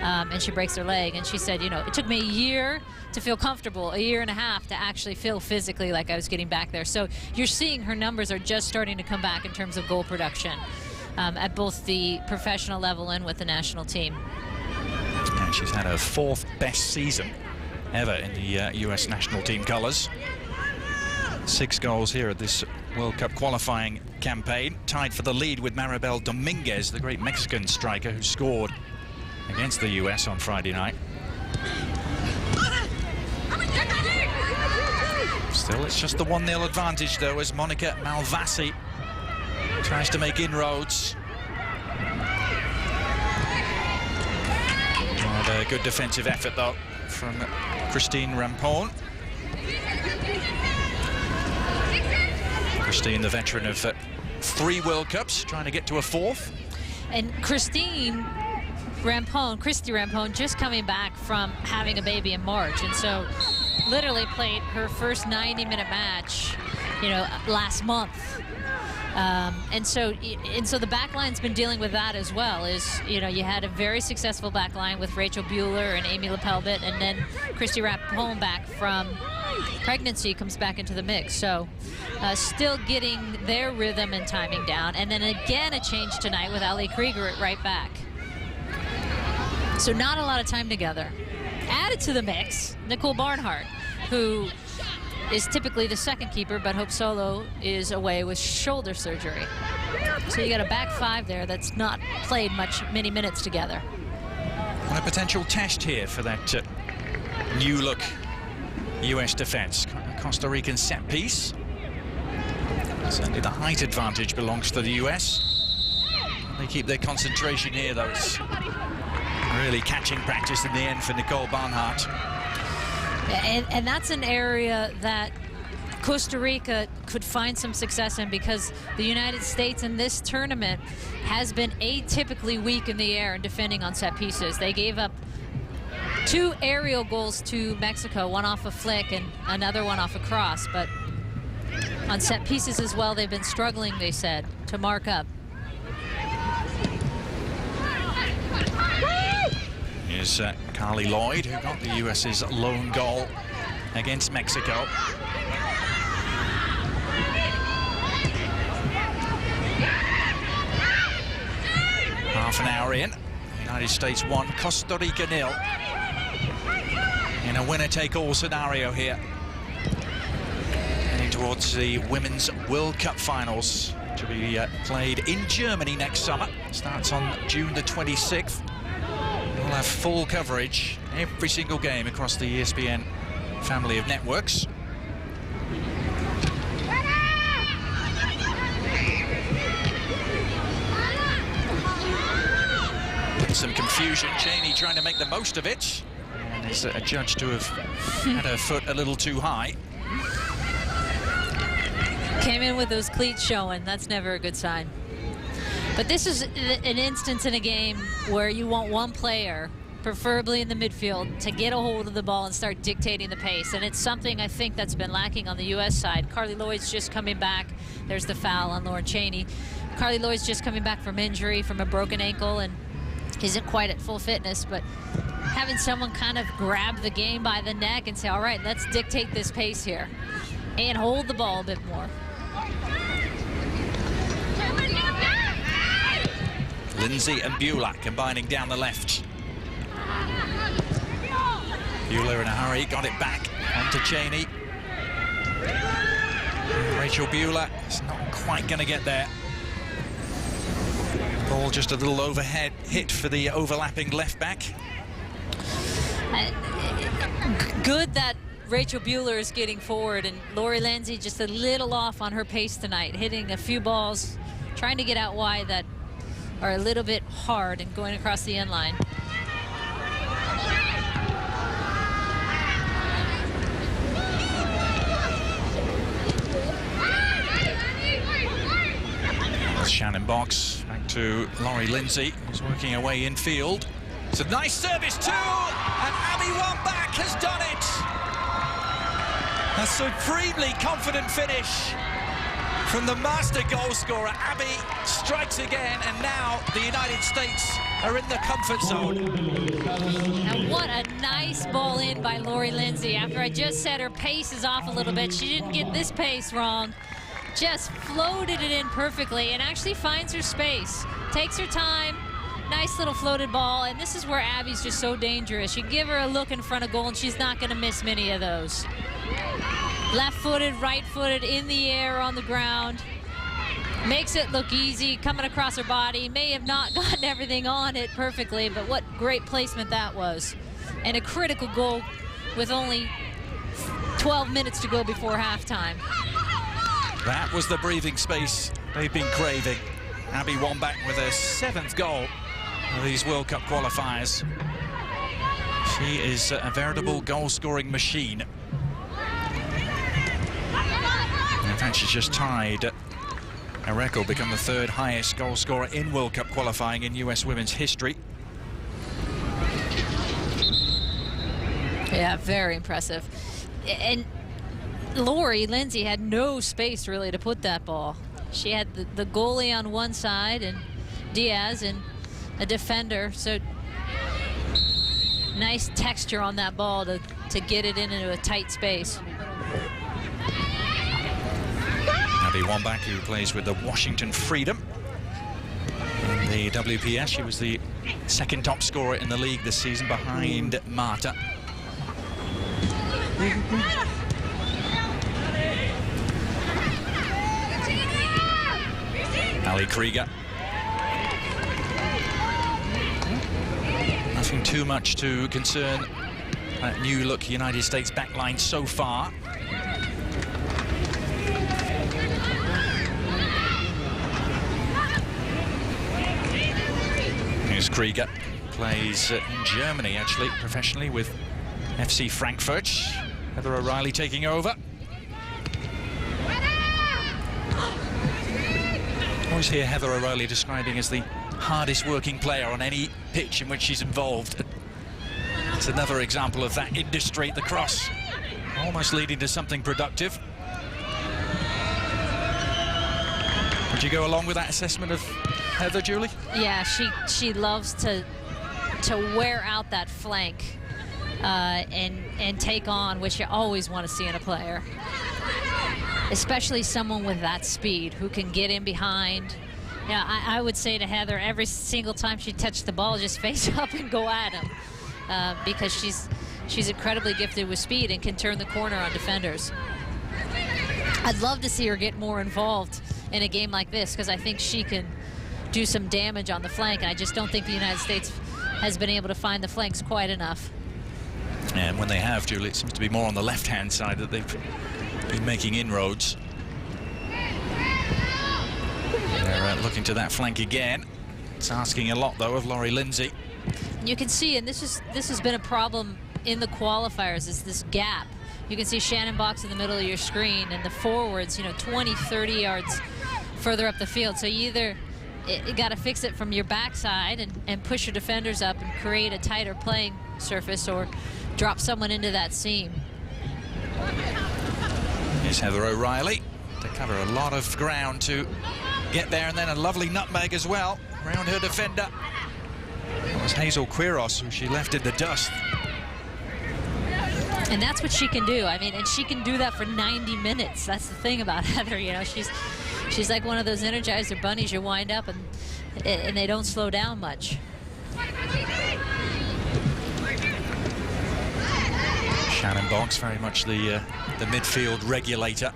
and she breaks her leg. And she said, you know, it took me 1 year to feel comfortable, 1.5 years to actually feel physically like I was getting back there. So you're seeing her numbers are just starting to come back in terms of goal production at both the professional level and with the national team. And she's had her 4th best season ever in the US national team colours. 6 goals here at this World Cup qualifying campaign. Tied for the lead with Maribel Dominguez, the great Mexican striker who scored against the US on Friday night. Still, it's just the 1-0 advantage, though, as Monica Malvasi tries to make inroads. And a good defensive effort, though, from Christine Rampone. Christine, the veteran of 3 World Cups, trying to get to a 4th. And Christy Rampone, just coming back from having a baby in March, and so literally played her first 90-minute match, you know, last month. And so the back line's been dealing with that as well. You know, you had a very successful back line with Rachel Buehler and Amy Lepelbit, and then Christy Rampone back from pregnancy comes back into the mix. So still getting their rhythm and timing down. And then again a change tonight with Ali Krieger at right back. So not a lot of time together. Added to the mix, Nicole Barnhart, who is typically the second keeper, but Hope Solo is away with shoulder surgery. So you got a back 5 there that's not played many minutes together. And a potential test here for that new look US defense. Costa Rican set piece. Certainly the height advantage belongs to the US. They keep their concentration here, though. It's really catching practice in the end for Nicole Barnhart. And that's an area that Costa Rica could find some success in, because the United States in this tournament has been atypically weak in the air and defending on set pieces. They gave up 2 aerial goals to Mexico, one off a flick and another one off a cross, but on set pieces as well, they've been struggling, they said, to mark up. Here's Carly Lloyd, who got the US's lone goal against Mexico. Half an hour in, United States 1, Costa Rica 0. In a winner-take-all scenario here. Heading towards the Women's World Cup Finals to be played in Germany next summer. Starts on June the 26th. We'll have full coverage, every single game across the ESPN family of networks. Some confusion, Cheney trying to make the most of it. And is adjudged to have had her foot a little too high. Came in with those cleats showing. That's never a good sign. But this is an instance in a game where you want one player, preferably in the midfield, to get a hold of the ball and start dictating the pace. And it's something I think that's been lacking on the U.S. side. Carly Lloyd's just coming back. There's the foul on Lauren Cheney. Carly Lloyd's just coming back from injury, from a broken ankle, and isn't quite at full fitness. But having someone kind of grab the game by the neck and say, all right, let's dictate this pace here and hold the ball a bit more. Lindsay and Buehler combining down the left. Buehler in a hurry, got it back onto Cheney. Rachel Buehler is not quite going to get there. Ball just a little overhead hit for the overlapping left back. Good that Rachel Buehler is getting forward, and Lori Lindsay just a little off on her pace tonight, hitting a few balls, trying to get out wide that are a little bit hard and going across the end line. Shannon Box back to Lori Lindsay, who's working her way infield. It's a nice service too, and Abby Wambach has done it. A supremely confident finish from the master goal scorer. Abby strikes again, and now the United States are in the comfort zone. And what a nice ball in by Lori Lindsay. After I just said her pace is off a little bit, she didn't get this pace wrong. Just floated it in perfectly and actually finds her space. Takes her time. Nice little floated ball, and this is where Abby's just so dangerous. You give her a look in front of goal, and she's not going to miss many of those. Left-footed, right-footed, in the air, on the ground. Makes it look easy, coming across her body. May have not gotten everything on it perfectly, but what great placement that was. And a critical goal with only 12 minutes to go before halftime. That was the breathing space they've been craving. Abby Wambach with her 7th goal of these World Cup qualifiers. She is a veritable goal-scoring machine. In fact, she's just tied a record, become the 3rd highest goal scorer in World Cup qualifying in US women's history. Yeah, very impressive. And Lori Lindsay had no space really to put that ball. She had the goalie on one side and Diaz and a defender, so nice texture on that ball to get it into a tight space. Wambach, who plays with the Washington Freedom in the WPS. She was the 2nd top scorer in the league this season, behind Marta. Ali Krieger. Nothing too much to concern that new look United States backline so far. Here's Krieger, plays in Germany actually, professionally with FC Frankfurt. Heather O'Reilly taking over. Always hear Heather O'Reilly describing as the hardest working player on any pitch in which she's involved. It's another example of that industry, the cross, almost leading to something productive. Would you go along with that assessment of Heather, Julie? Yeah, she loves to wear out that flank and take on, which you always want to see in a player, especially someone with that speed who can get in behind. Yeah, I would say to Heather, every single time she touched the ball, just face up and go at him, because she's incredibly gifted with speed and can turn the corner on defenders. I'd love to see her get more involved in a game like this, because I think she can do some damage on the flank, and I just don't think the United States has been able to find the flanks quite enough. And when they have, Julie, it seems to be more on the left-hand side that they've been making inroads. They're looking to that flank again. It's asking a lot, though, of Lori Lindsay. You can see, and this has been a problem in the qualifiers, is this gap. You can see Shannon Box in the middle of your screen, and the forwards, 20, 30 yards further up the field. So you either got to fix it from your backside and push your defenders up and create a tighter playing surface, or drop someone into that seam. Here's Heather O'Reilly to cover a lot of ground to get there, and then a lovely nutmeg as well around her defender. That was Hazel Quiros, who she left in the dust. And that's what she can do. I mean, and she can do that for 90 minutes. That's the thing about Heather. She's like one of those Energizer bunnies. You wind up and they don't slow down much. Shannon Boggs, very much the midfield regulator.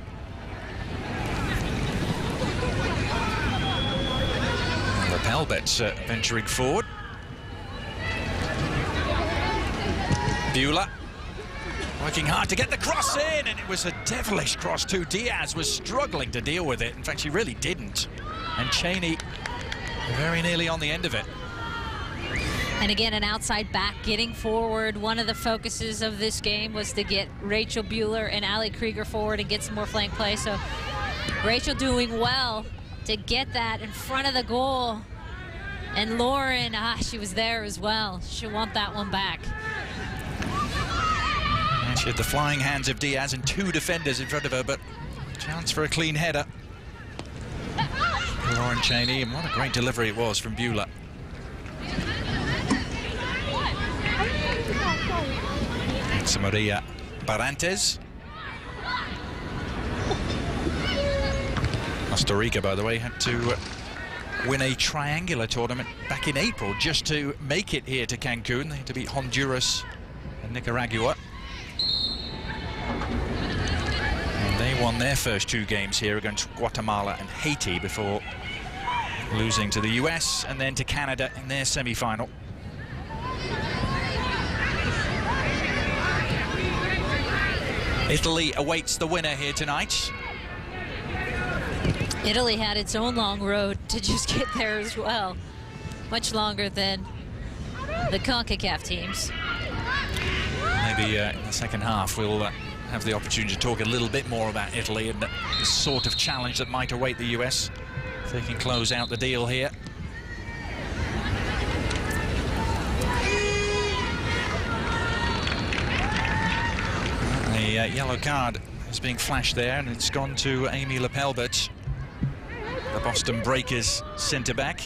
Lapelbet's venturing forward. Beulah working hard to get the cross in, and it was a devilish cross too. Diaz was struggling to deal with it. In fact, she really didn't. And Cheney very nearly on the end of it. And again, an outside back getting forward. One of the focuses of this game was to get Rachel Bueller and Ali Krieger forward and get some more flank play. So Rachel doing well to get that in front of the goal. And Lauren, she was there as well. She'll want that one back. And she had the flying hands of Diaz and two defenders in front of her, but chance for a clean header. Lauren Cheney, and what a great delivery it was from Bueller. It's Maria Barantes. Costa Rica, by the way, had to win a triangular tournament back in April just to make it here to Cancun. They had to beat Honduras and Nicaragua. And they won their first two games here against Guatemala and Haiti before losing to the US and then to Canada in their semi-final. Italy awaits the winner here tonight. Italy had its own long road to just get there as well. Much longer than the CONCACAF teams. Maybe in the second half we'll have the opportunity to talk a little bit more about Italy and the sort of challenge that might await the US if they can close out the deal here. A yellow card is being flashed there, and it's gone to Amy Lepelbert, the Boston Breakers centre-back.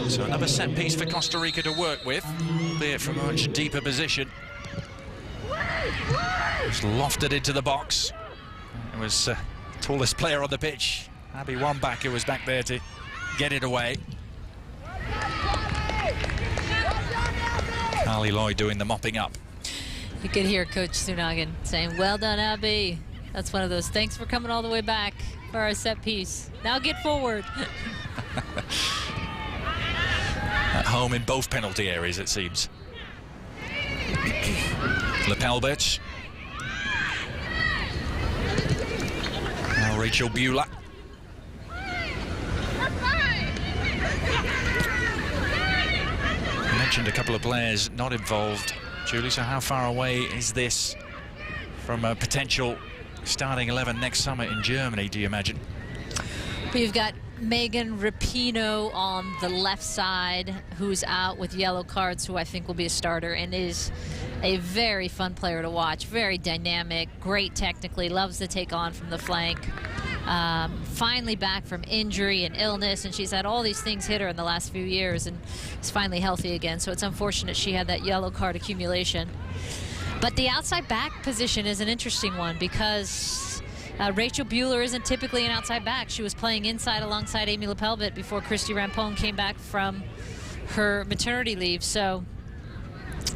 So another set piece for Costa Rica to work with, albeit from a much deeper position. Just lofted into the box. It was tallest player on the pitch, Abby Wambach, who was back there to get it away. Carly Lloyd doing the mopping up. You could hear Coach Sunagan saying, "Well done, Abby." That's one of those, thanks for coming all the way back for our set piece. Now get forward. At home in both penalty areas, it seems. Lepelbert. Now Rachel Beulah. You mentioned a couple of players not involved, Julie, so how far away is this from a potential starting 11 next summer in Germany, do you imagine? We've got Megan Rapinoe on the left side, who's out with yellow cards, who I think will be a starter and is a very fun player to watch. Very dynamic, great technically, loves to take on from the flank. Finally back from injury and illness, and she's had all these things hit her in the last few years and is finally healthy again. So it's unfortunate she had that yellow card accumulation. But the outside back position is an interesting one because Rachel Beulah isn't typically an outside back. She was playing inside alongside Amy Lepelbert before Christy Rampone came back from her maternity leave. So,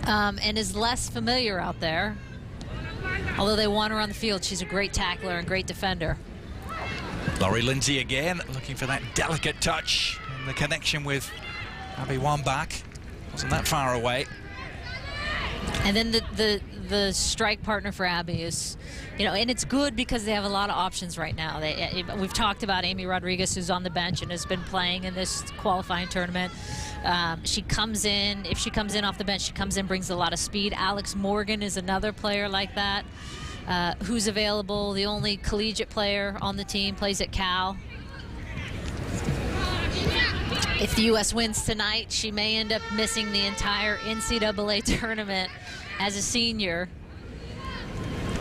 and is less familiar out there. Although they want her on the field, she's a great tackler and great defender. Laurie Lindsay again, looking for that delicate touch. And the connection with Abby Wambach wasn't that far away. And then the strike partner for Abby is, and it's good because they have a lot of options right now. We've talked about Amy Rodriguez, who's on the bench and has been playing in this qualifying tournament. She comes in, if she comes in off the bench, she comes in, brings a lot of speed. Alex Morgan is another player like that, who's available. The only collegiate player on the team, plays at Cal. If the U.S. wins tonight, she may end up missing the entire NCAA tournament as a senior,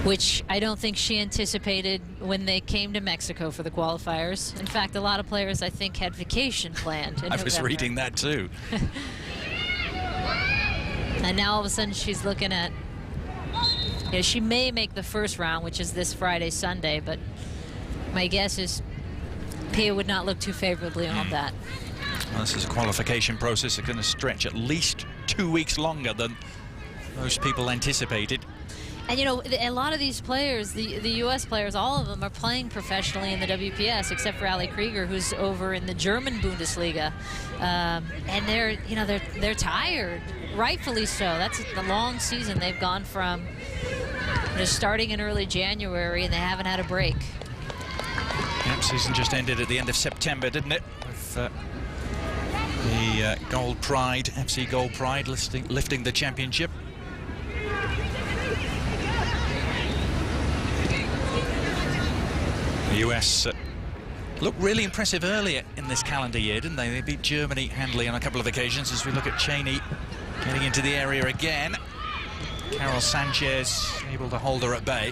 which I don't think she anticipated when they came to Mexico for the qualifiers. In fact, a lot of players, I think, had vacation planned in I was November. reading that too. And now all of a sudden she's looking at, she may make the first round, which is this Friday, Sunday, but my guess is Pia would not look too favorably on that. Well, this is a qualification process that's going to stretch at least 2 weeks longer than most people anticipated. And a lot of these players, the U.S. players, all of them are playing professionally in the WPS, except for Ali Krieger, who's over in the German Bundesliga, and they're tired, rightfully so. That's a long season they've gone from. They're starting in early January, and they haven't had a break. Yep, season just ended at the end of September, didn't it? With the Gold Pride, FC Gold Pride, lifting the championship. The US looked really impressive earlier in this calendar year, didn't they? They beat Germany handily on a couple of occasions. As we look at Cheney getting into the area again. Carol Sanchez able to hold her at bay.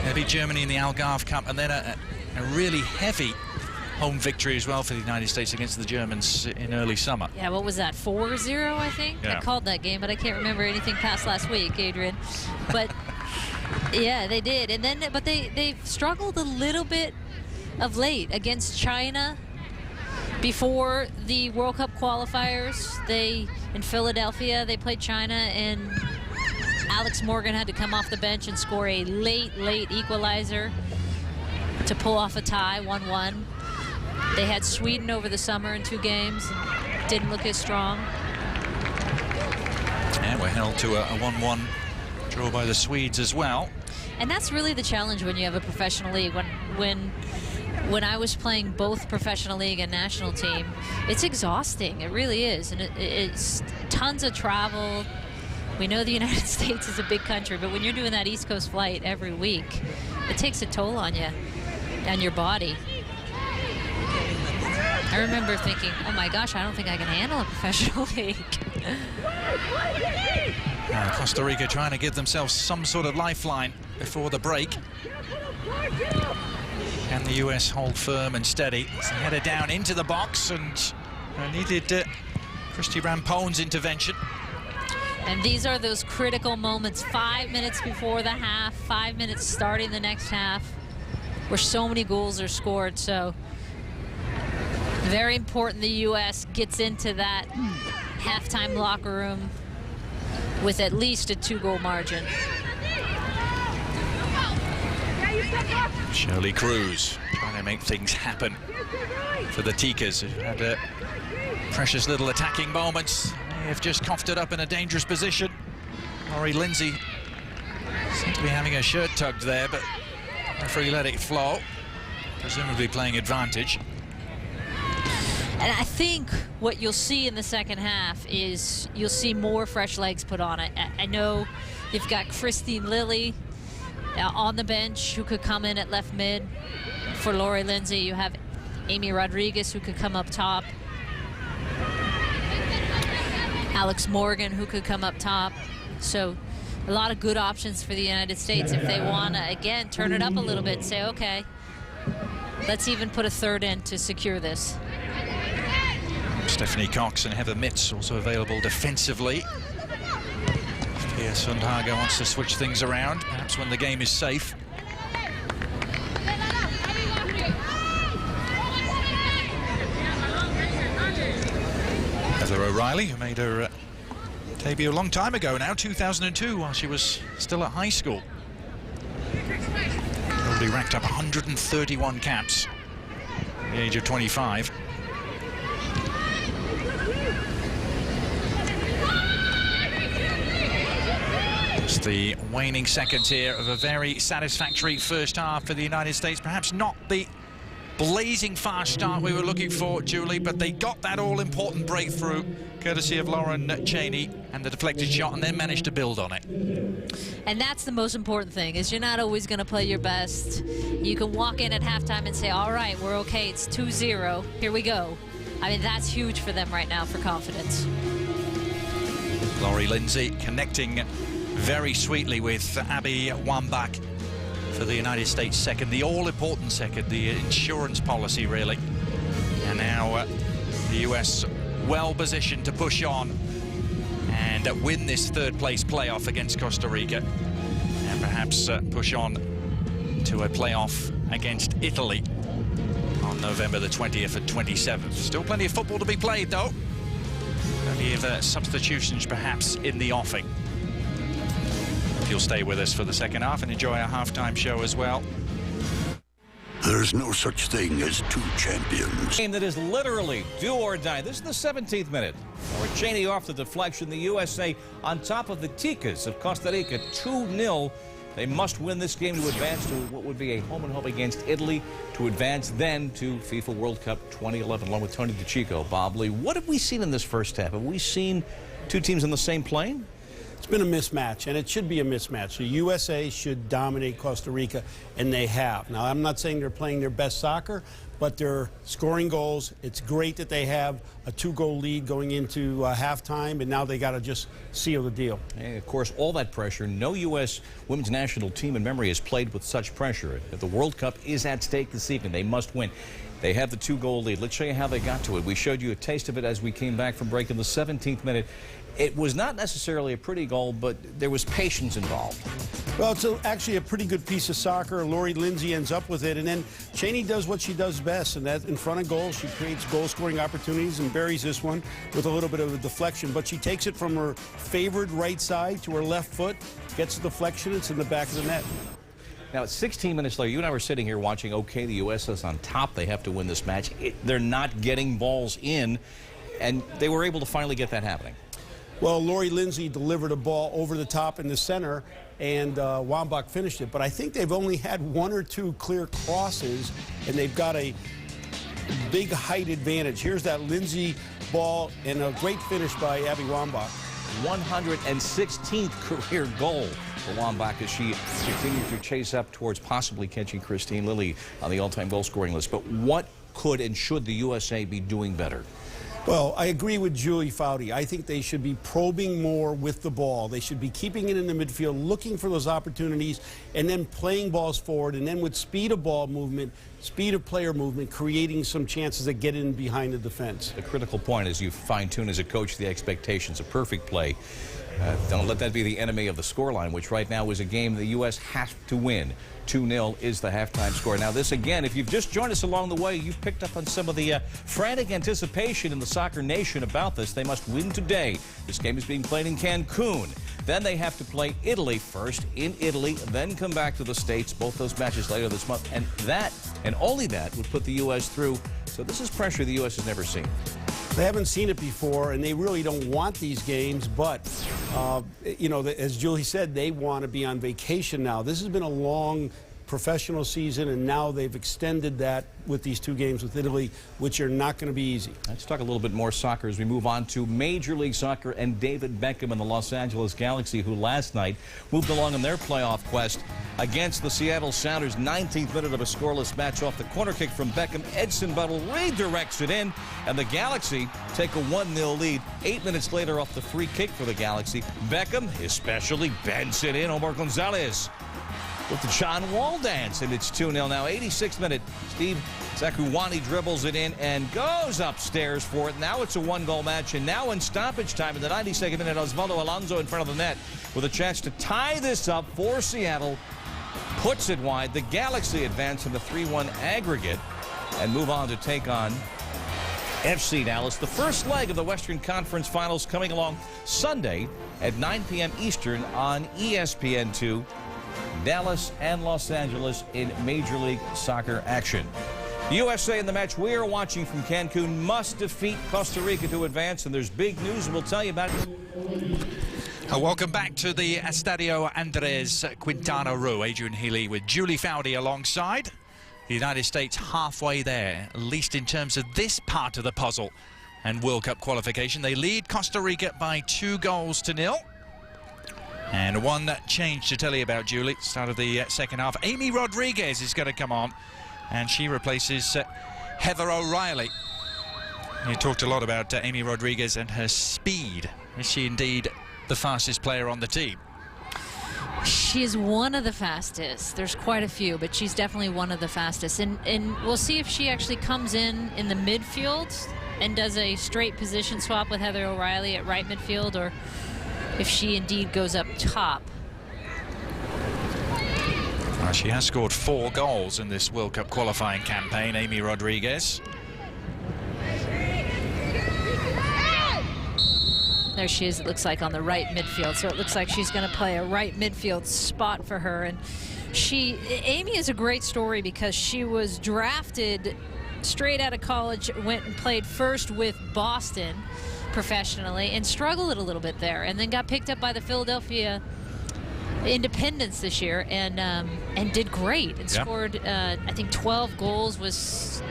They beat Germany in the Algarve Cup, and then a really heavy home victory as well for the United States against the Germans in early summer. Yeah, what was that, 4-0, I think? Yeah. I called that game, but I can't remember anything past last week, Adrian. But yeah, they did. And then, but they struggled a little bit of late against China before the World Cup qualifiers. In Philadelphia, they played China, and Alex Morgan had to come off the bench and score a late equalizer to pull off a tie, 1-1. They had Sweden over the summer in 2 games. Didn't look as strong. And we're held to a 1-1 draw by the Swedes as well. And that's really the challenge when you have a professional league. When when I was playing both professional league and national team, it's exhausting. It really is. And it's tons of travel. We know the United States is a big country, but when you're doing that East Coast flight every week, it takes a toll on you and your body. I remember thinking, oh my gosh, I don't think I can handle a professional league. Costa Rica trying to give themselves some sort of lifeline before the break. Can the US hold firm and steady? It's headed down into the box and needed Christy Rampone's intervention. And these are those critical moments, 5 minutes before the half, 5 minutes starting the next half, where so many goals are scored. So very important the U.S. gets into that halftime locker room with at least a 2-goal margin. Shirley Cruz trying to make things happen for the Ticas, who had precious little attacking moments. They have just coughed it up in a dangerous position. Laurie Lindsay seemed to be having her shirt tugged there, but referee let it flow, presumably playing advantage. And I think what you'll see in the second half is you'll see more fresh legs put on it. I know you've got Christine Lilly on the bench who could come in at left mid for Laurie Lindsay. You have Amy Rodriguez who could come up top. Alex Morgan who could come up top. So a lot of good options for the United States if they want to, again, turn it up a little bit and say, okay, let's even put a third in to secure this. Stephanie Cox and Heather Mitz also available defensively. Pia Sundhage wants to switch things around, perhaps when the game is safe. Heather O'Reilly, who made her debut a long time ago now, 2002, while she was still at high school. Already racked up 131 caps at the age of 25. It's the waning seconds here of a very satisfactory first half for the United States. Perhaps not the blazing fast start we were looking for, Julie, but they got that all-important breakthrough courtesy of Lauren Cheney and the deflected shot, and then managed to build on it. And that's the most important thing, is you're not always going to play your best. You can walk in at halftime and say, all right, we're okay, it's 2-0, here we go. I mean, that's huge for them right now for confidence. Laurie Lindsay connecting very sweetly with Abby Wambach for the United States second, the all-important second, the insurance policy, really. And now the US well positioned to push on and win this third-place playoff against Costa Rica, and perhaps push on to a playoff against Italy on November the 20th and 27th. Still plenty of football to be played, though. Plenty of substitutions, perhaps, in the offing. You'll stay with us for the second half and enjoy our halftime show as well. There's no such thing as two champions. Game that is literally do or die. This is the 17th minute. Or Cheney off the deflection. The USA on top of the Ticas of Costa Rica, 2-0. They must win this game to advance to what would be a home and home against Italy, to advance then to FIFA World Cup 2011, along with Tony DeCicco. Bob Lee, what have we seen in this first half? Have we seen two teams on the same plane? It's been a mismatch, and it should be a mismatch. The USA should dominate Costa Rica, and they have. Now, I'm not saying they're playing their best soccer, but they're scoring goals. It's great that they have a 2-goal lead going into halftime, and now they got to just seal the deal. And, of course, all that pressure. No U.S. women's national team in memory has played with such pressure. The World Cup is at stake this evening. They must win. They have the 2-goal lead. Let's show you how they got to it. We showed you a taste of it as we came back from break in the 17th minute. It was not necessarily a pretty goal, but there was patience involved. Well, it's actually a pretty good piece of soccer. Laurie Lindsay ends up with it, and then Cheney does what she does best, and that in front of goal, she creates goal-scoring opportunities and buries this one with a little bit of a deflection. But she takes it from her favored right side to her left foot, gets the deflection, it's in the back of the net. Now, it's 16 minutes later. You and I were sitting here watching, okay, the U.S. is on top. They have to win this match. They're not getting balls in, and they were able to finally get that happening. Well, Lori Lindsay delivered a ball over the top in the center, and Wambach finished it. But I think they've only had 1 or 2 clear crosses, and they've got a big height advantage. Here's that Lindsay ball, and a great finish by Abby Wambach. 116th career goal for Wambach as she continues to chase up towards possibly catching Christine Lilly on the all-time goal-scoring list. But what could and should the USA be doing better? Well, I agree with Julie Foudy. I think they should be probing more with the ball. They should be keeping it in the midfield, looking for those opportunities, and then playing balls forward, and then with speed of ball movement, speed of player movement, creating some chances that get in behind the defense. The critical point is you fine-tune as a coach the expectations. A perfect play. Don't let that be the enemy of the scoreline, which right now is a game the U.S. has to win. 2-0 is the halftime score. Now this again, if you've just joined us along the way, you've picked up on some of the frantic anticipation in the soccer nation about this. They must win today. This game is being played in Cancun. Then they have to play Italy first in Italy, then come back to the States, both those matches later this month. And that, and only that, would put the U.S. through. So this is pressure the U.S. has never seen. They haven't seen it before, and they really don't want these games, but, you know, as Julie said, they want to be on vacation now. This has been a long professional season, and now they've extended that with these 2 games with Italy, which are not going to be easy. Let's talk a little bit more soccer as we move on to Major League Soccer and David Beckham and the Los Angeles Galaxy, who last night moved along in their playoff quest against the Seattle Sounders. 19th minute of a scoreless match off the corner kick from Beckham. Edson Buttle redirects it in, and the Galaxy take a 1-0 lead. 8 minutes later off the free kick for the Galaxy, Beckham especially bends it in. Omar Gonzalez with the John Wall dance, and it's 2-0 now. 86th minute, Steve Zakuani dribbles it in and goes upstairs for it. Now it's a 1-goal match, and now in stoppage time in the 92nd minute, Osvaldo Alonso in front of the net with a chance to tie this up for Seattle. Puts it wide. The Galaxy advance in the 3-1 aggregate and move on to take on FC Dallas. The first leg of the Western Conference Finals coming along Sunday at 9 p.m. Eastern on ESPN2. Dallas and Los Angeles in Major League Soccer action. The USA in the match we are watching from Cancun must defeat Costa Rica to advance, and there's big news, and we'll tell you about it. Welcome back to the Estadio Andres Quintana Roo. Adrian Healy with Julie Foudy alongside. The United States halfway there, at least in terms of this part of the puzzle and World Cup qualification. They lead Costa Rica by 2-0. And one change to tell you about, Julie, start of the second half. Amy Rodriguez is going to come on, and she replaces Heather O'Reilly. You talked a lot about Amy Rodriguez and her speed. Is she indeed the fastest player on the team? She is one of the fastest. There's quite a few, but she's definitely one of the fastest. And we'll see if she actually comes in the midfield and does a straight position swap with Heather O'Reilly at right midfield, or if she indeed goes up top. She has scored 4 goals in this World Cup qualifying campaign, Amy Rodriguez. There she is, it looks like, on the right midfield. So it looks like she's going to play a right midfield spot for her. And Amy is a great story because she was drafted straight out of college, went and played first with Boston professionally and struggled a little bit there, and then got picked up by the Philadelphia Independence this year and did great and scored I think 12 goals, was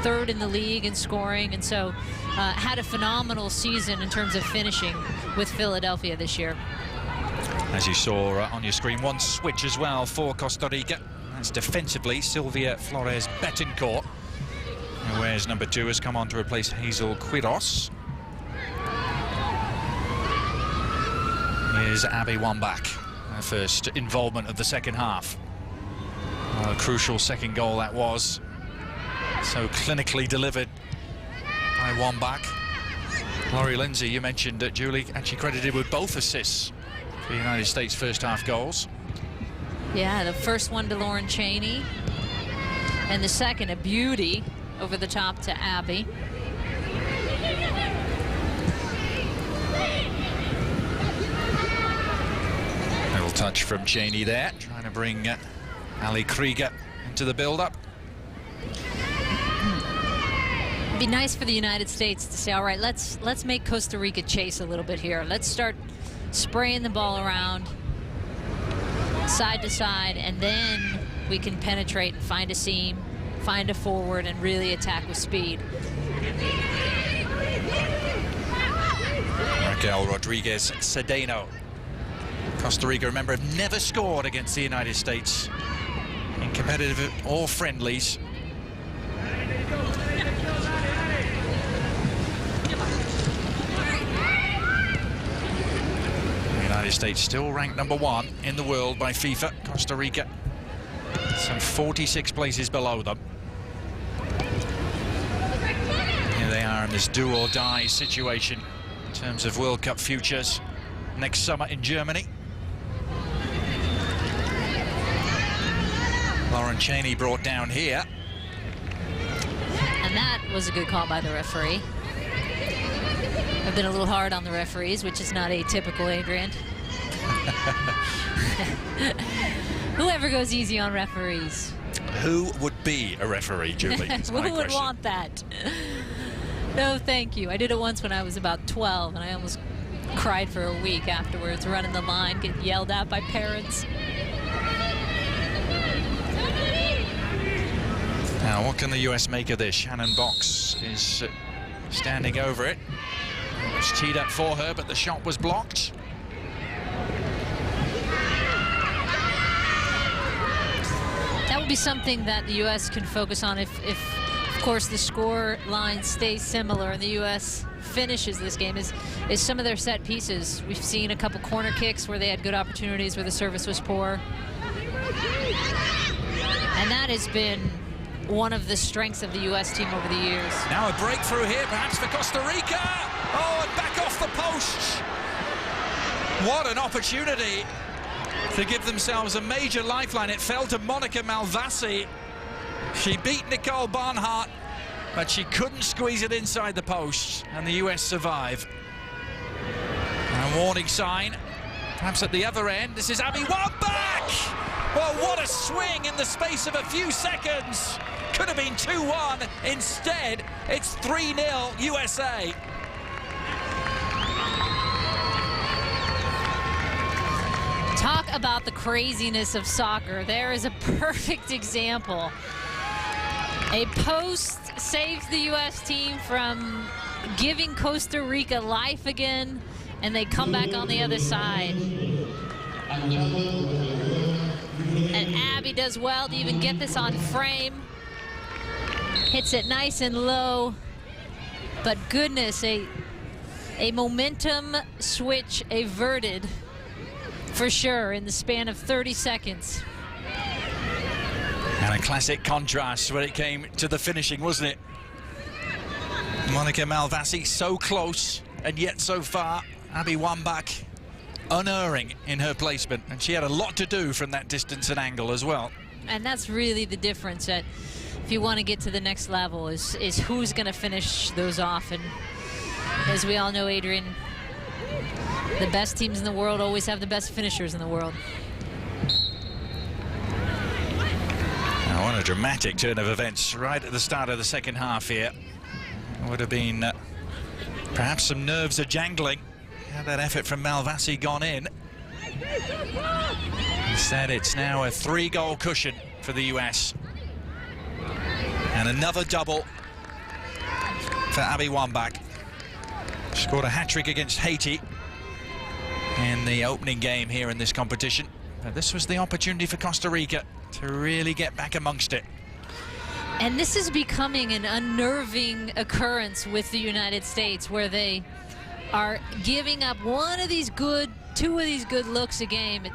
3rd in the league in scoring, and so had a phenomenal season in terms of finishing with Philadelphia this year. As you saw on your screen, one switch as well for Costa Rica. That's defensively Sylvia Flores Betancourt, whereas number 2 has come on to replace Hazel Quiros. Here's Abby Wambach, her first involvement of the second half. A crucial second goal that was. So clinically delivered by Wambach. Lori Lindsay, you mentioned that Julie actually credited with both assists for the United States first half goals. Yeah, the first one to Lauren Cheney, and the second a beauty over the top to Abby. Little touch from Cheney there, trying to bring Ali Krieger into the build-up. be nice for the United States to say, all right, let's make Costa Rica chase a little bit here. Let's start spraying the ball around side to side, and then we can penetrate and find a seam, find a forward, and really attack with speed. Raquel Rodriguez Cedeno. Costa Rica, remember, have never scored against the United States in competitive or friendlies. The United States still ranked #1 in the world by FIFA. Costa Rica some 46 places below them. Here they are in this do-or-die situation in terms of World Cup futures next summer in Germany. Cheney brought down here. And that was a good call by the referee. I've been a little hard on the referees, which is not atypical, Adrian. Whoever goes easy on referees. Who would be a referee, Julie? Who would want that? No, thank you. I did it once when I was about 12, and I almost cried for a week afterwards, running the line, getting yelled at by parents. Now, what can the US make of this? Shannon Box is standing over it. It was teed up for her, but the shot was blocked. That would be something that the U.S. can focus on if of course, the score line stays similar and the U.S. finishes this game, is some of their set pieces. We've seen a couple corner kicks where they had good opportunities where the service was poor. And that has been one of the strengths of the U.S. team over the years. Now a breakthrough here, perhaps for Costa Rica. Oh, and back off the post. What an opportunity to give themselves a major lifeline. It fell to Monica Malvasi. She beat Nicole Barnhart, but she couldn't squeeze it inside the post, and the US survive. And a warning sign, perhaps at the other end. This is Abby Wambach. Well, what a swing in the space of a few seconds. Could have been 2-1. Instead, it's 3-0 USA. Talk about the craziness of soccer. There is a perfect example. A post saves the U.S. team from giving Costa Rica life again, and they come back on the other side. And Abby does well to even get this on frame. Hits it nice and low. But goodness, a momentum switch averted for sure in the span of 30 seconds. And a classic contrast when it came to the finishing, wasn't it? Monica Malvasi so close and yet so far. Abby Wambach unerring in her placement, and she had a lot to do from that distance and angle as well. And that's really the difference. That if you want to get to the next level is who's going to finish those off. And as we all know, Adrian, the best teams in the world always have the best finishers in the world. Now, what a dramatic turn of events right at the start of the second half here. Would have been perhaps some nerves are jangling had that effort from Malvasi gone in. Instead, it's now a 3-goal cushion for the US. And another double for Abby Wambach. Scored a hat-trick against Haiti in the opening game here in this competition. But this was the opportunity for Costa Rica to really get back amongst it. And this is becoming an unnerving occurrence with the United States, where they are giving up two of these good looks a game. It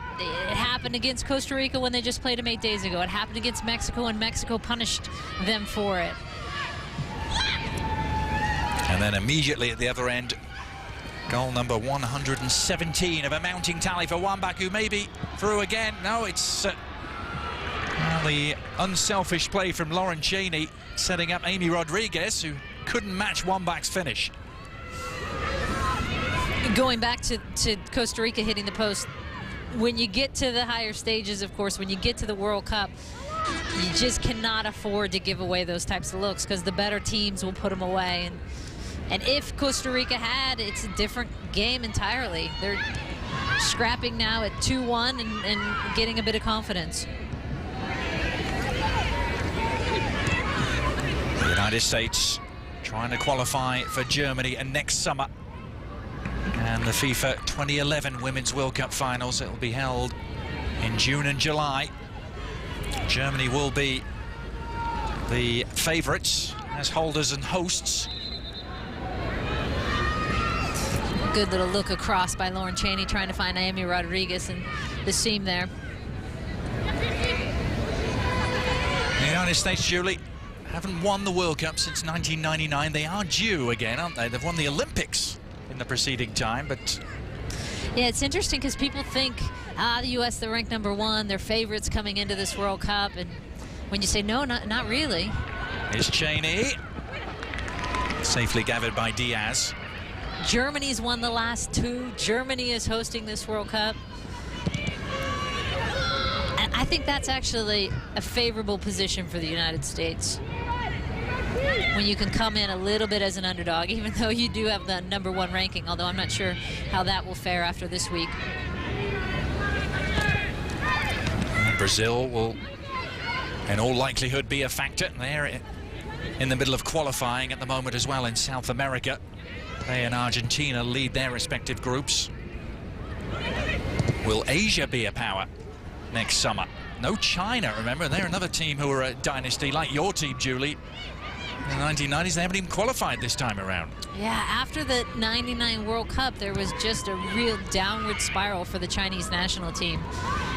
happened against Costa Rica when they just played them 8 days ago. It happened against Mexico, and Mexico punished them for it. And then immediately at the other end, goal number 117 of a mounting tally for Wambach, who may be through again. No, it's the unselfish play from Lauren Cheney, setting up Amy Rodriguez, who couldn't match Wambach's finish. Going back to Costa Rica hitting the post, when you get to the higher stages, of course, when you get to the World Cup, you just cannot afford to give away those types of looks because the better teams will put them away. And if Costa Rica had, it's a different game entirely. They're scrapping now at 2-1 and getting a bit of confidence. The United States trying to qualify for Germany and next summer. And the FIFA 2011 Women's World Cup Finals, it will be held in June and July. Germany will be the favourites as holders and hosts. Good little look across by Lauren Cheney trying to find Naomi Rodriguez and the seam there. The United States, Julie, haven't won the World Cup since 1999. They are due again, aren't they? They've won the Olympics in the preceding time, but... Yeah, it's interesting because people think, the U.S., they're ranked #1, they're favorites coming into this World Cup, and when you say, no, not really. Here's Cheney. Safely gathered by Diaz. Germany's won the last 2. Germany is hosting this World Cup. And I think that's actually a favorable position for the United States. When you can come in a little bit as an underdog, even though you do have the #1 ranking, although I'm not sure how that will fare after this week. And Brazil will, in all likelihood, be a factor. They're in the middle of qualifying at the moment as well in South America. They and Argentina lead their respective groups. Will Asia be a power next summer? No China, remember. They're another team who are a dynasty, like your team, Julie. In the 1990s, they haven't even qualified this time around. Yeah, after the '99 World Cup, there was just a real downward spiral for the Chinese national team.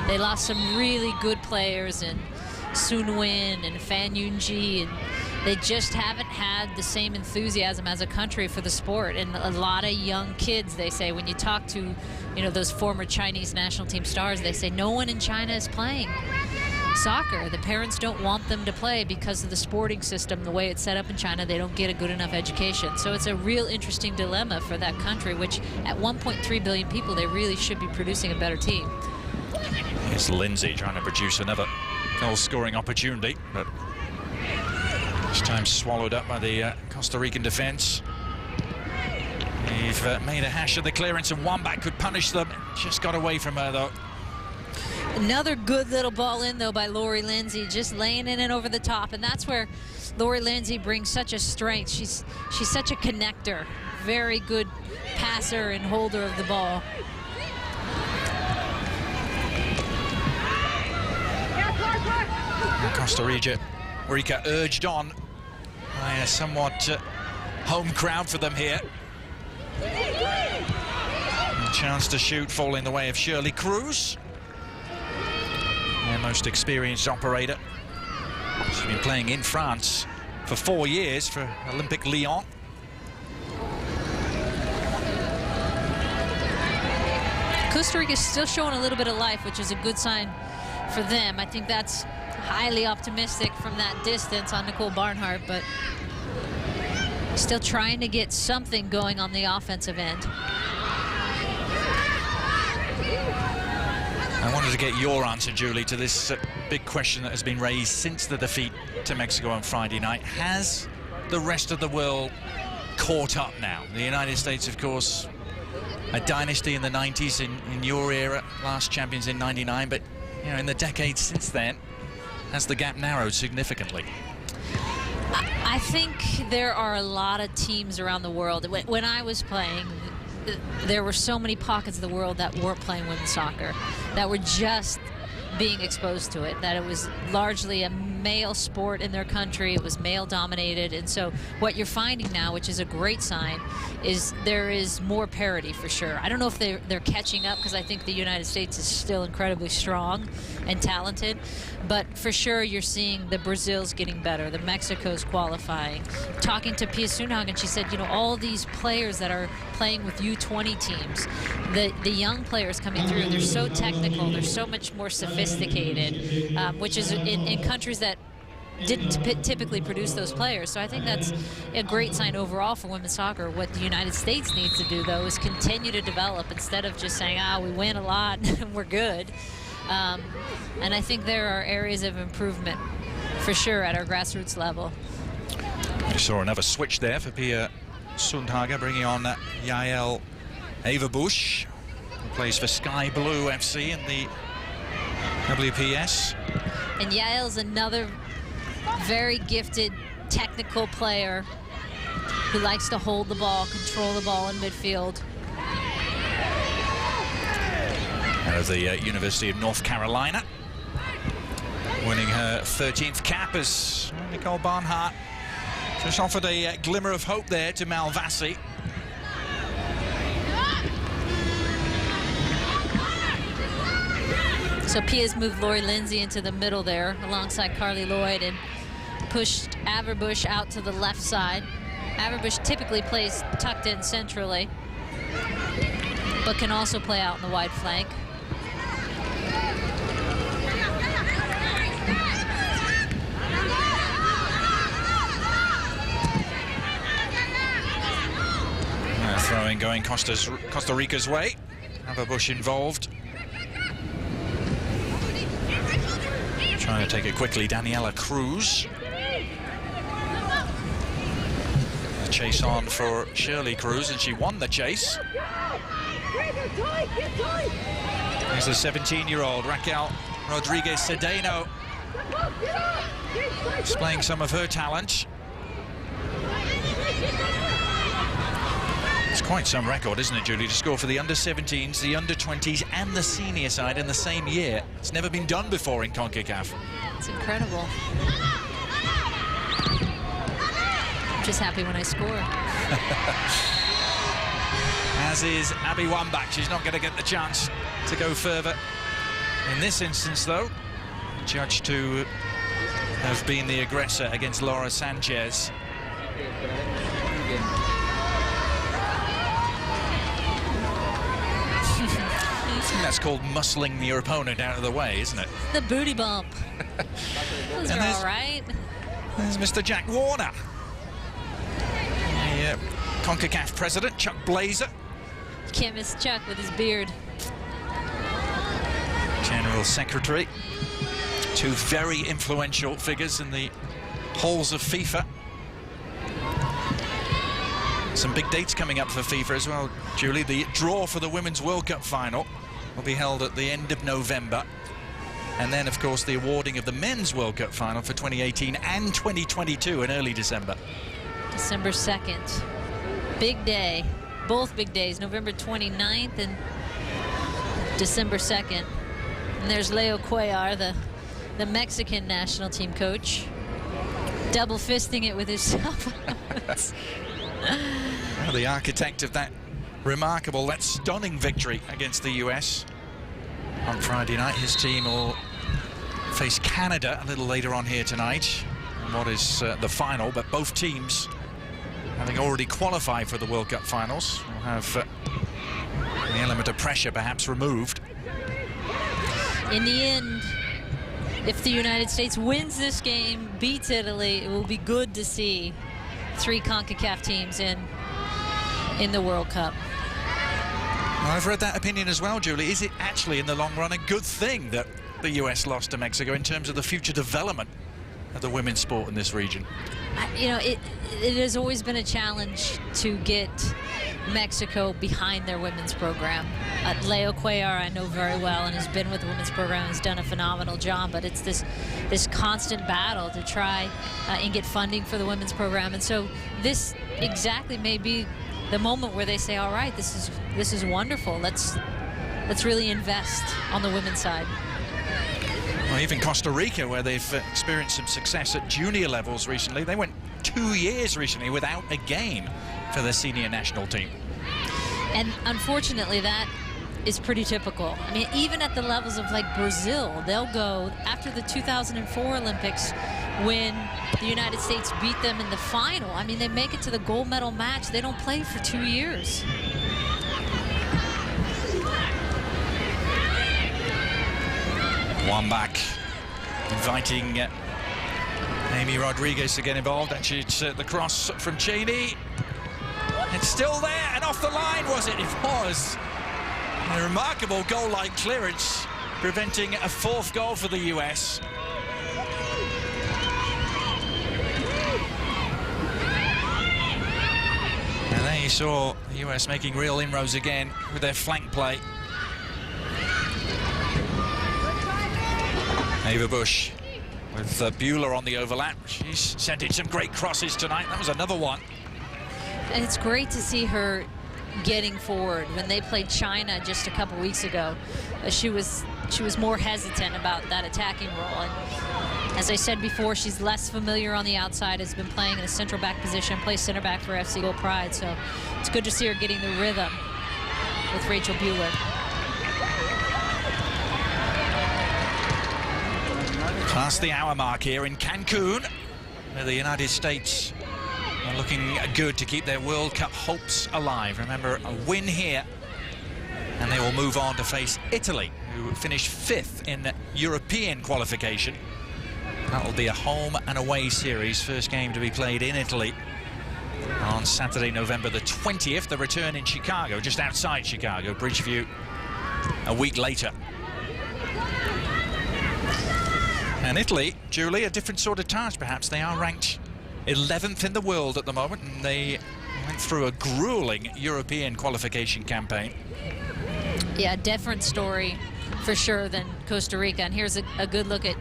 They lost some really good players in Sun Wen and Fan Yunji, and they just haven't had the same enthusiasm as a country for the sport. And a lot of young kids, they say, when you talk to, those former Chinese national team stars, they say no one in China is playing soccer. The parents don't want them to play because of the sporting system, the way it's set up in China. They don't get a good enough education. So it's a real interesting dilemma for that country, which at 1.3 billion people, they really should be producing a better team. Here's Lindsay trying to produce another goal-scoring opportunity, but this time swallowed up by the Costa Rican defense. They've made a hash of the clearance, and Wambach could punish them. Just got away from her, though. Another good little ball in, though, by Lori Lindsay, just laying it in over the top. And that's where Lori Lindsay brings such a strength. She's such a connector. Very good passer and holder of the ball. Costa Rica urged on by a somewhat home crowd for them here. A chance to shoot, fall in the way of Shirley Cruz, their most experienced operator. She's been playing in France for 4 years for Olympique Lyon. Costa Rica is still showing a little bit of life, which is a good sign for them. I think that's highly optimistic from that distance on Nicole Barnhart, but still trying to get something going on the offensive end. I wanted to get your answer, Julie, to this big question that has been raised since the defeat to Mexico on Friday night. Has the rest of the world caught up now? The United States, of course, a dynasty in the 90s, in your era, last champions in '99, but in the decades since then, has the gap narrowed significantly? I think there are a lot of teams around the world. When I was playing, there were so many pockets of the world that weren't playing women's soccer, that were just being exposed to it, that it was largely a male sport in their country. It was male dominated. And so what you're finding now, which is a great sign, is there is more parity for sure. I don't know if they're catching up, because I think the United States is still incredibly strong and talented, but for sure you're seeing the Brazils getting better, the Mexico's qualifying. Talking to Pia Sundhage, she said, all these players that are playing with U20 teams, the young players coming through, they're so technical, they're so much more sophisticated, which is in countries that didn't typically produce those players. So I think that's a great sign overall for women's soccer. What the United States needs to do, though, is continue to develop, instead of just saying, we win a lot and we're good. And I think there are areas of improvement for sure at our grassroots level. We saw another switch there for Pia Sundhage, bringing on Yael Averbush, who plays for Sky Blue FC in the WPS. And Yael's another very gifted technical player who likes to hold the ball, control the ball in midfield. Out of the University of North Carolina, winning her 13th cap as Nicole Barnhart just offered a glimmer of hope there to Malvasi. So Pia's moved Lori Lindsay into the middle there alongside Carly Lloyd and pushed Averbush out to the left side. Averbush typically plays tucked in centrally, but can also play out in the wide flank. Throwing going Costa Rica's way. Averbush involved. Trying to take it quickly, Daniela Cruz. A chase on for Shirley Cruz, and she won the chase. Here's the 17-year-old Raquel Rodriguez Cedeno, displaying some of her talent. It's quite some record, isn't it, Julie, to score for the under-17s, the under-20s and the senior side in the same year. It's never been done before in CONCACAF. It's incredible. I'm just happy when I score. As is Abby Wambach. She's not going to get the chance to go further. In this instance, though, judged to have been the aggressor against Laura Sanchez. That's called muscling your opponent out of the way, isn't it? The booty bump. Those are all right. There's Mr. Jack Warner. The CONCACAF president, Chuck Blazer. Can't miss Chuck with his beard. General Secretary. Two very influential figures in the halls of FIFA. Some big dates coming up for FIFA as well, Julie. The draw for the Women's World Cup final will be held at the end of November. And then, of course, the awarding of the Men's World Cup final for 2018 and 2022 in early December. December 2nd. Big day. Both big days, November 29th and December 2nd. And there's Leo Cuellar, the Mexican national team coach, double fisting it with his cell phones. Well, the architect of that stunning victory against the US on Friday night. His team will face Canada a little later on here tonight in what is the final, but both teams, having already qualified for the World Cup finals, will have the element of pressure perhaps removed. In the end, if the United States wins this game, beats Italy, it will be good to see 3 CONCACAF teams in the World Cup. Well, I've read that opinion as well, Julie. Is it actually, in the long run, a good thing that the US lost to Mexico in terms of the future development of the women's sport in this region? You know, it has always been a challenge to get Mexico behind their women's program. Leo Cuellar I know very well and has been with the women's program and has done a phenomenal job, but it's this constant battle to try and get funding for the women's program. And so this exactly may be the moment where they say, all right, this is wonderful. Let's really invest on the women's side. Well, even Costa Rica, where they've experienced some success at junior levels recently, they went 2 years recently without a game for their senior national team. And unfortunately, that is pretty typical. I mean, even at the levels of like Brazil, they'll go after the 2004 Olympics when the United States beat them in the final. I mean, they make it to the gold medal match. They don't play for 2 years. Wambach inviting Amy Rodriguez to get involved. Actually, it's the cross from Cheney. It's still there, and off the line, was it? It was. A remarkable goal-line clearance preventing a 4th goal for the US. And there you saw the US making real inroads again with their flank play. Ava Bush with Bueller on the overlap. She's sent in some great crosses tonight. That was another one. And it's great to see her getting forward. When they played China just a couple weeks ago, she was more hesitant about that attacking role. And as I said before, she's less familiar on the outside, has been playing in a central back position, plays center back for FC Gold Pride. So it's good to see her getting the rhythm with Rachel Bueller. Past the hour mark here in Cancun, where the United States are looking good to keep their World Cup hopes alive. Remember, a win here and they will move on to face Italy, who finished 5th in European qualification. That will be a home and away series. First game to be played in Italy on Saturday, November the 20th. The return in Chicago, just outside Chicago, Bridgeview, a week later. And Italy, Julie, a different sort of task perhaps. They are ranked 11th in the world at the moment, and they went through a grueling European qualification campaign. Yeah, different story for sure than Costa Rica. And here's a good look at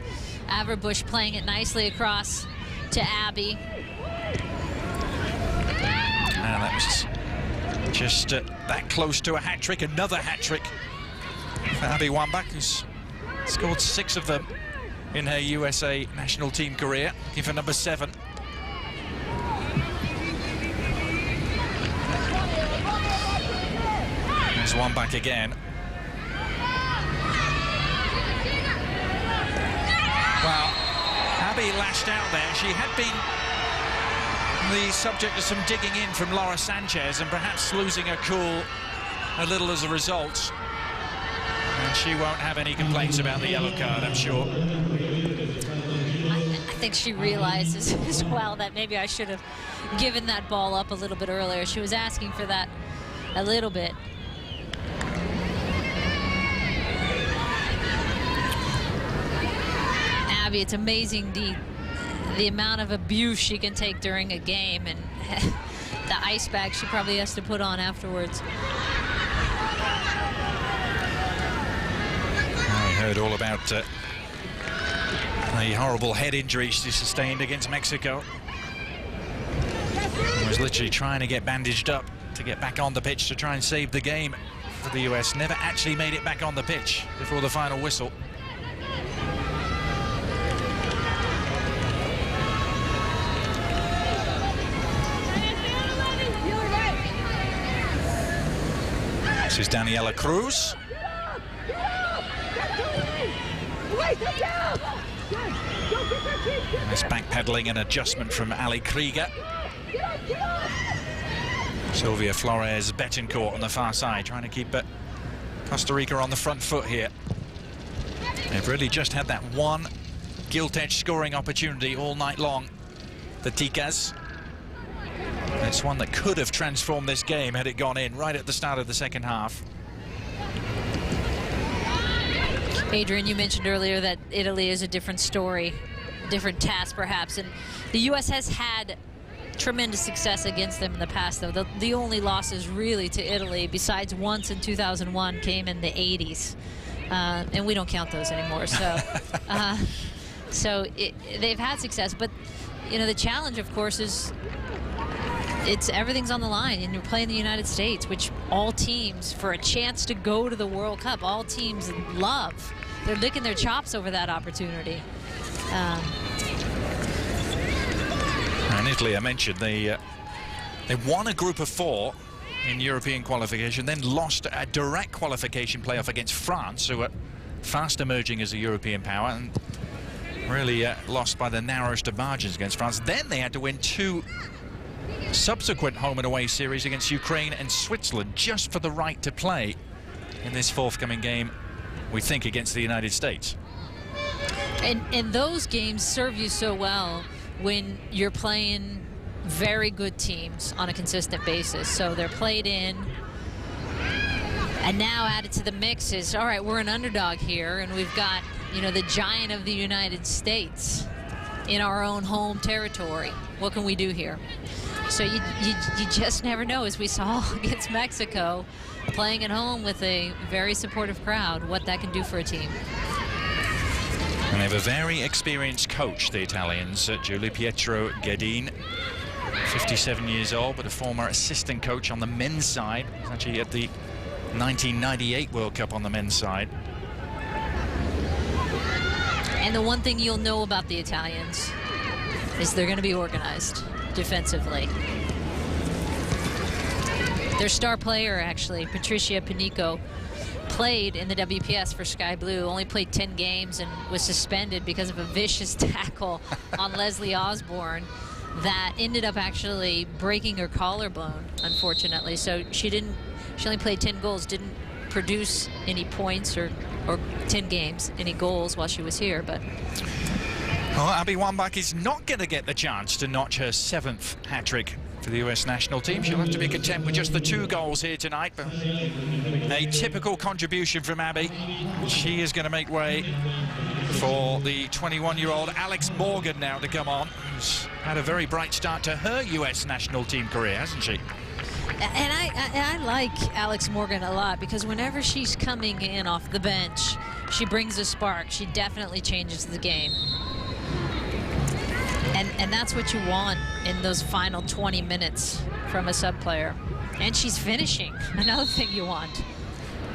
Ava Bush playing it nicely across to Abby. And that was just that close to a hat-trick, another hat-trick for Abby Wambach, who's scored 6 of them in her USA national team career, looking for number 7. There's Wambach again. Well, Abby lashed out there. She had been the subject of some digging in from Laura Sanchez and perhaps losing her cool a little as a result. And she won't have any complaints about the yellow card, I'm sure. I think she realizes as well that maybe I should have given that ball up a little bit earlier. She was asking for that a little bit. Abby, it's amazing the amount of abuse she can take during a game, and the ice bag she probably has to put on afterwards. We heard all about the horrible head injury she sustained against Mexico. She was literally trying to get bandaged up to get back on the pitch to try and save the game for the US. Never actually made it back on the pitch before the final whistle. This is Daniela Cruz. Nice backpedaling and adjustment from Ali Krieger. Sylvia Flores Betancourt on the far side, trying to keep Costa Rica on the front foot here. They've really just had that one gilt-edged scoring opportunity all night long. The Ticas. It's one that could have transformed this game had it gone in right at the start of the second half. Adrian, you mentioned earlier that Italy is a different story, a different task perhaps, and the U.S. has had tremendous success against them in the past, though. The only losses really to Italy, besides once in 2001, came in the 80s, and we don't count those anymore. So, they've had success, but you know the challenge, of course, is everything's on the line, and you're playing the United States, which all teams, for a chance to go to the World Cup, all teams love. They're licking their chops over that opportunity. And Italy, I mentioned, they won a group of 4 in European qualification, then lost a direct qualification playoff against France, who are fast emerging as a European power, and really lost by the narrowest of margins against France. Then they had to win 2 subsequent home and away series against Ukraine and Switzerland just for the right to play in this forthcoming game, we think, against the United States. And those games serve you so well when you're playing very good teams on a consistent basis. So they're played in And now added to the mix is, all right, we're an underdog here, and we've got, you know, the giant of the United States in our own home territory. What can we do here? So you just never know, as we saw against Mexico, playing at home with a very supportive crowd, what that can do for a team. And they have a very experienced coach, the Italians, Giulio Pietro Ghedin, 57 years old, but a former assistant coach on the men's side. He's actually at the 1998 World Cup on the men's side. And the one thing you'll know about the Italians is they're going to be organized defensively. Their star player, actually, Patricia Panico, played in the WPS for Sky Blue, only played 10 games and was suspended because of a vicious tackle on Leslie Osborne that ended up actually breaking her collarbone, unfortunately. So she only played 10 goals, didn't produce any points or 10 games, any goals while she was here. But well, Abby Wambach is not going to get the chance to notch her 7th hat-trick for the US national team. She'll have to be content with just the 2 goals here tonight, but a typical contribution from Abby. She is going to make way for the 21-year-old Alex Morgan now to come on, who's had a very bright start to her US national team career, hasn't she? And I like Alex Morgan a lot, because whenever she's coming in off the bench, she brings a spark. She definitely changes the game. And that's what you want in those final 20 minutes from a sub player. And she's finishing, another thing you want.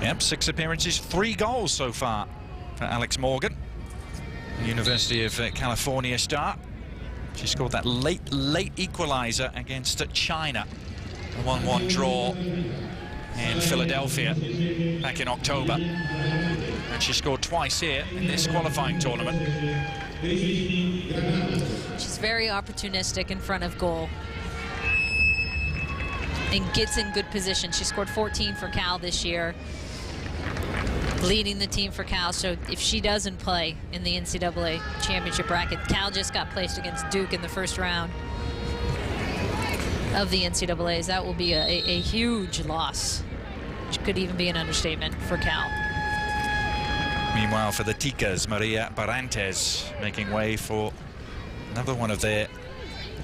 Yep, 6 appearances, 3 goals so far for Alex Morgan, University of California star. She scored that late equalizer against China, a 1-1 draw in Philadelphia back in October. And she scored twice here in this qualifying tournament. She's very opportunistic in front of goal and gets in good position. She scored 14 for Cal this year, leading the team for Cal. So if she doesn't play in the NCAA championship bracket, Cal just got placed against Duke in the first round of the NCAAs. That will be a huge loss, which could even be an understatement for Cal. Meanwhile, for the Ticas, Maria Barantes making way for another one of their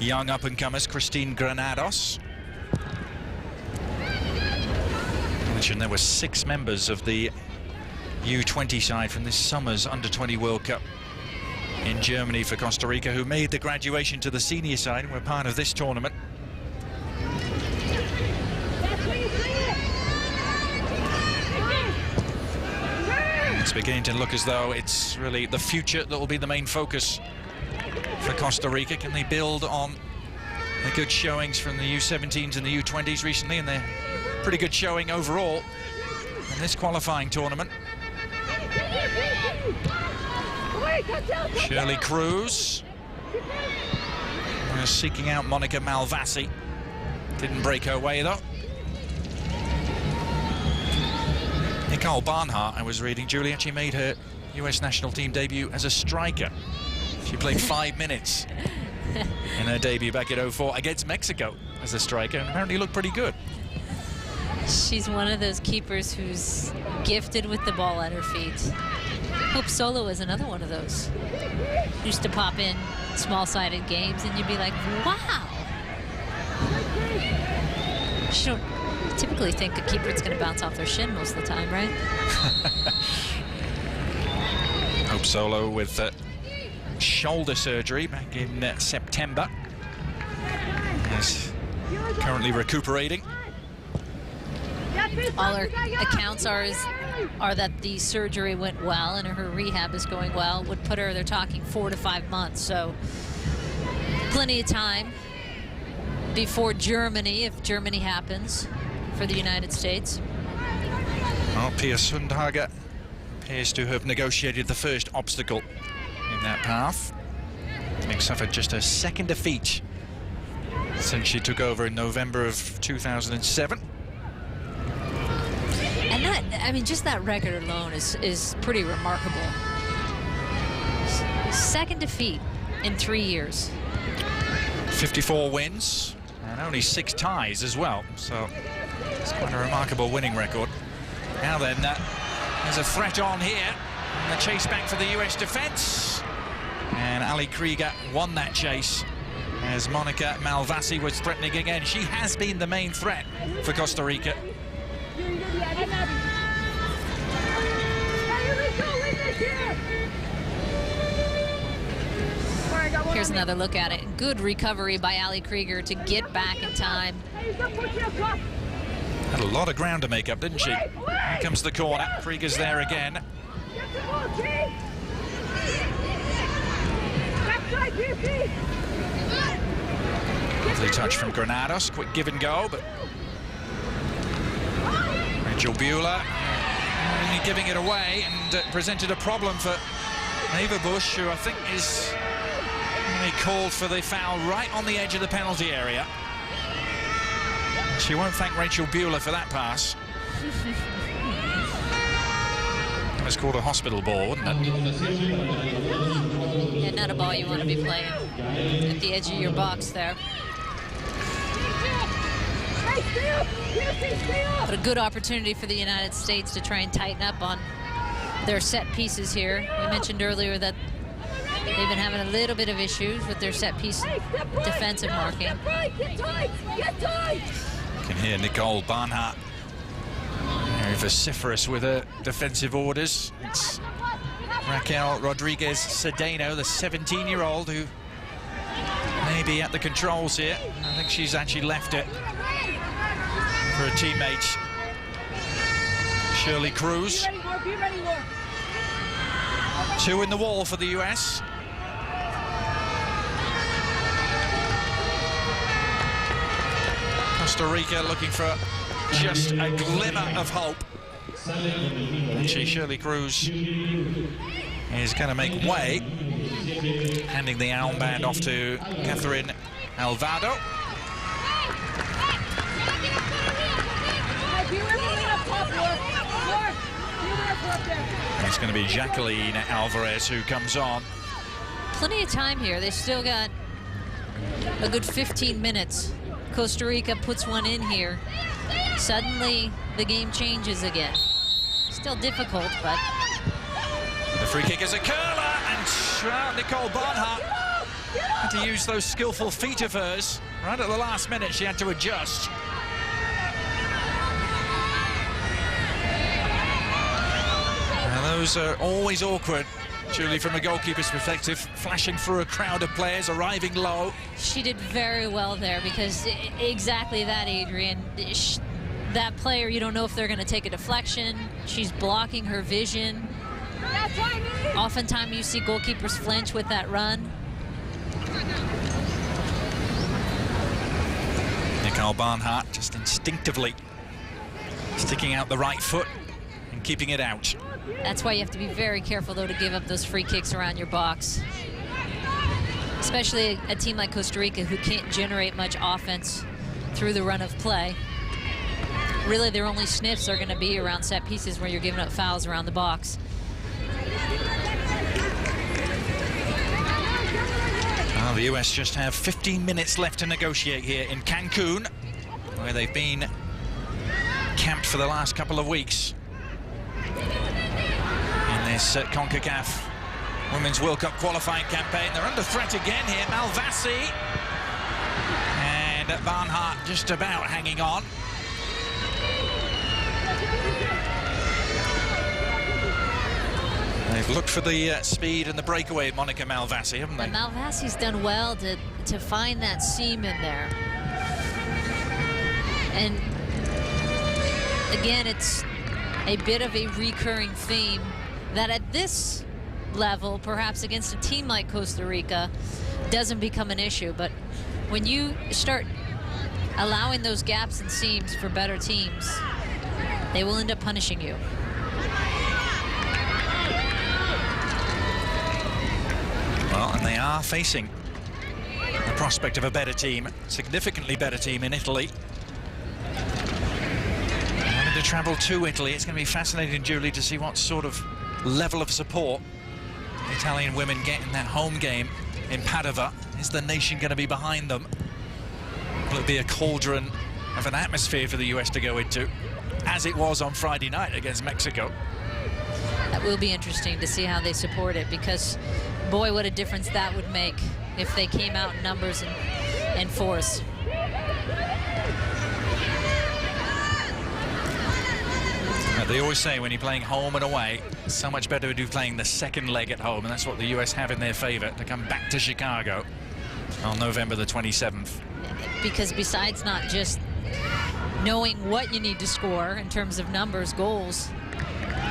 young up-and-comers, Christine Granados. I mentioned there were 6 members of the U20 side from this summer's Under-20 World Cup in Germany for Costa Rica, who made the graduation to the senior side and were part of this tournament. It's beginning to look as though it's really the future that will be the main focus for Costa Rica. Can they build on the good showings from the U17s and the U20s recently, and their pretty good showing overall in this qualifying tournament? Shirley Cruz seeking out Monica Malvasi. Didn't break her way though. Nicole Barnhart, I was reading, Julie actually made her US national team debut as a striker. She played 5 minutes in her debut back in '04 against Mexico as a striker, and apparently looked pretty good. She's one of those keepers who's gifted with the ball at her feet. Hope Solo is another one of those. Used to pop in small-sided games and you'd be like, wow. You don't typically think a keeper is going to bounce off their shin most of the time, right? Hope Solo with shoulder surgery back in September. Is currently recuperating. All her accounts are that the surgery went well and her rehab is going well. Would put her, they're talking 4 to 5 months, so plenty of time before Germany, if Germany happens, for the United States. Well, Pia Sundhage appears to have negotiated the first obstacle in that path. Having suffered just her 2nd defeat since she took over in November of 2007. And that, I mean, just that record alone is pretty remarkable. 2nd defeat in 3 years. 54 wins and only 6 ties as well, so it's quite a remarkable winning record. Now then, there's a threat on here. And the chase back for the US defense. And Ali Krieger won that chase as Monica Malvasi was threatening again. She has been the main threat for Costa Rica. Here's another look at it. Good recovery by Ali Krieger to get back in time. Had a lot of ground to make up, didn't she? Here comes the corner. Krieger's there again. Lovely touch from Granados. Quick give and go, but Rachel Bueller only giving it away, and presented a problem for Eva Bush, who I think is called for the foul right on the edge of the penalty area. She won't thank Rachel Bueller for that pass. It was called a hospital ball, wouldn't it? Yeah, not a ball you want to be playing at the edge of your box there. But a good opportunity for the United States to try and tighten up on their set pieces here. We mentioned earlier that they've been having a little bit of issues with their set piece defensive marking. You can hear Nicole Barnhart very vociferous with her defensive orders. It's Raquel Rodriguez Cedeno, the 17-year-old, who may be at the controls here. I think she's actually left it for her teammate Shirley Cruz. 2 in the wall for the US. Costa Rica looking for just a glimmer of hope. Actually, Shirley Cruz is going to make way, handing the armband off to Catherine Alvado. It's going to be Jacqueline Alvarez who comes on. Plenty of time here. They still got a good 15 minutes. Costa Rica puts one in here. Suddenly, the game changes again. Still difficult, but... The free kick is a curler, and Nicole Barnhart had to use those skillful feet of hers. Right at the last minute, she had to adjust. Now, those are always awkward, Julie, from a goalkeeper's perspective, flashing through a crowd of players, arriving low. She did very well there, because exactly that, Adrian. That player, you don't know if they're going to take a deflection. She's blocking her vision. Oftentimes you see goalkeepers flinch with that run. Nicole Barnhart just instinctively sticking out the right foot and keeping it out. That's why you have to be very careful, though, to give up those free kicks around your box. Especially a team like Costa Rica, who can't generate much offense through the run of play. Really, their only sniffs are going to be around set pieces where you're giving up fouls around the box. Well, the US just have 15 minutes left to negotiate here in Cancun, where they've been camped for the last couple of weeks. In this CONCACAF Women's World Cup qualifying campaign. They're under threat again here. Malvasi and Barnhart just about hanging on. They've looked for the speed and the breakaway, Monica Malvasi, haven't they? And Malvasi's done well to find that seam in there. And again, it's a bit of a recurring theme that at this level, perhaps against a team like Costa Rica, doesn't become an issue. But when you start allowing those gaps and seams for better teams, they will end up punishing you. Well, and they are facing the prospect of a better team, significantly better team in Italy. Wanting to travel to Italy, it's going to be fascinating, Julie, to see what sort of level of support the Italian women get in that home game in Padova. Is the nation going to be behind them? Will it be a cauldron of an atmosphere for the US to go into? as it was on Friday night against Mexico. That will be interesting to see how they support it, because boy, what a difference that would make if they came out in numbers and force. They always say when you're playing home and away, it's so much better to do playing the second leg at home, and that's what the US have in their favor to come back to Chicago on November the 27th. Because besides not just knowing what you need to score in terms of numbers, goals,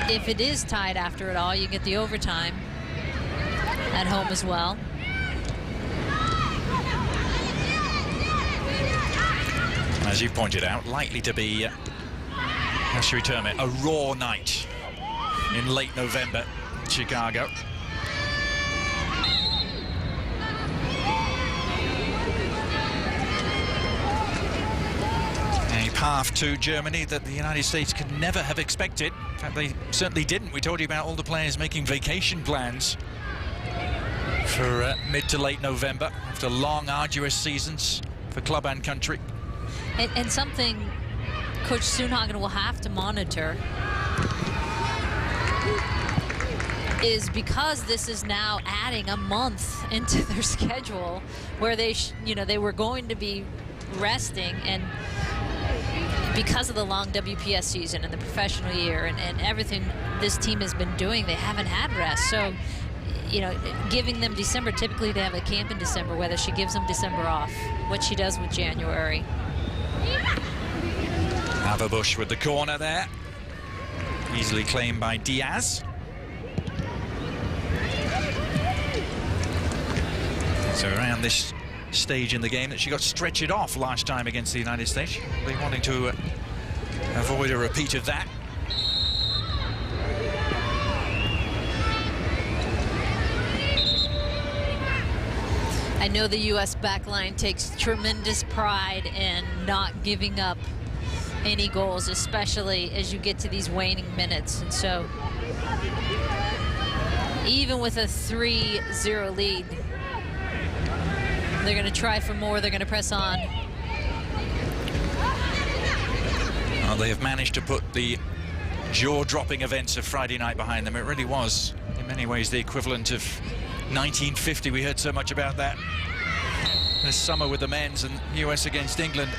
if it is tied after it all, you get the overtime at home as well. As you pointed out, likely to be, how should we term it, a raw night in late November in Chicago. A path to Germany that the United States could never have expected. In fact, they certainly didn't. We told you about all the players making vacation plans for mid to late November after long, arduous seasons for club and country. And something Coach Sundhagen will have to monitor is, because this is now adding a month into their schedule where they they were going to be resting, and because of the long WPS season and the professional year and everything this team has been doing, they haven't had rest. So, giving them December, typically they have a camp in December, whether she gives them December off, what she does with January. Haverbusch with the corner there, easily claimed by Diaz. So around this stage in the game that she got stretchered off last time against the United States, they wanting to avoid a repeat of that. I know the U.S. backline takes tremendous pride in not giving up any goals, especially as you get to these waning minutes. And so even with a 3-0 lead, they're going to try for more. They're going to press on. Well, they have managed to put the jaw-dropping events of Friday night behind them. It really was, in many ways, the equivalent of 1950. We heard so much about that this summer with the men's, and US against England.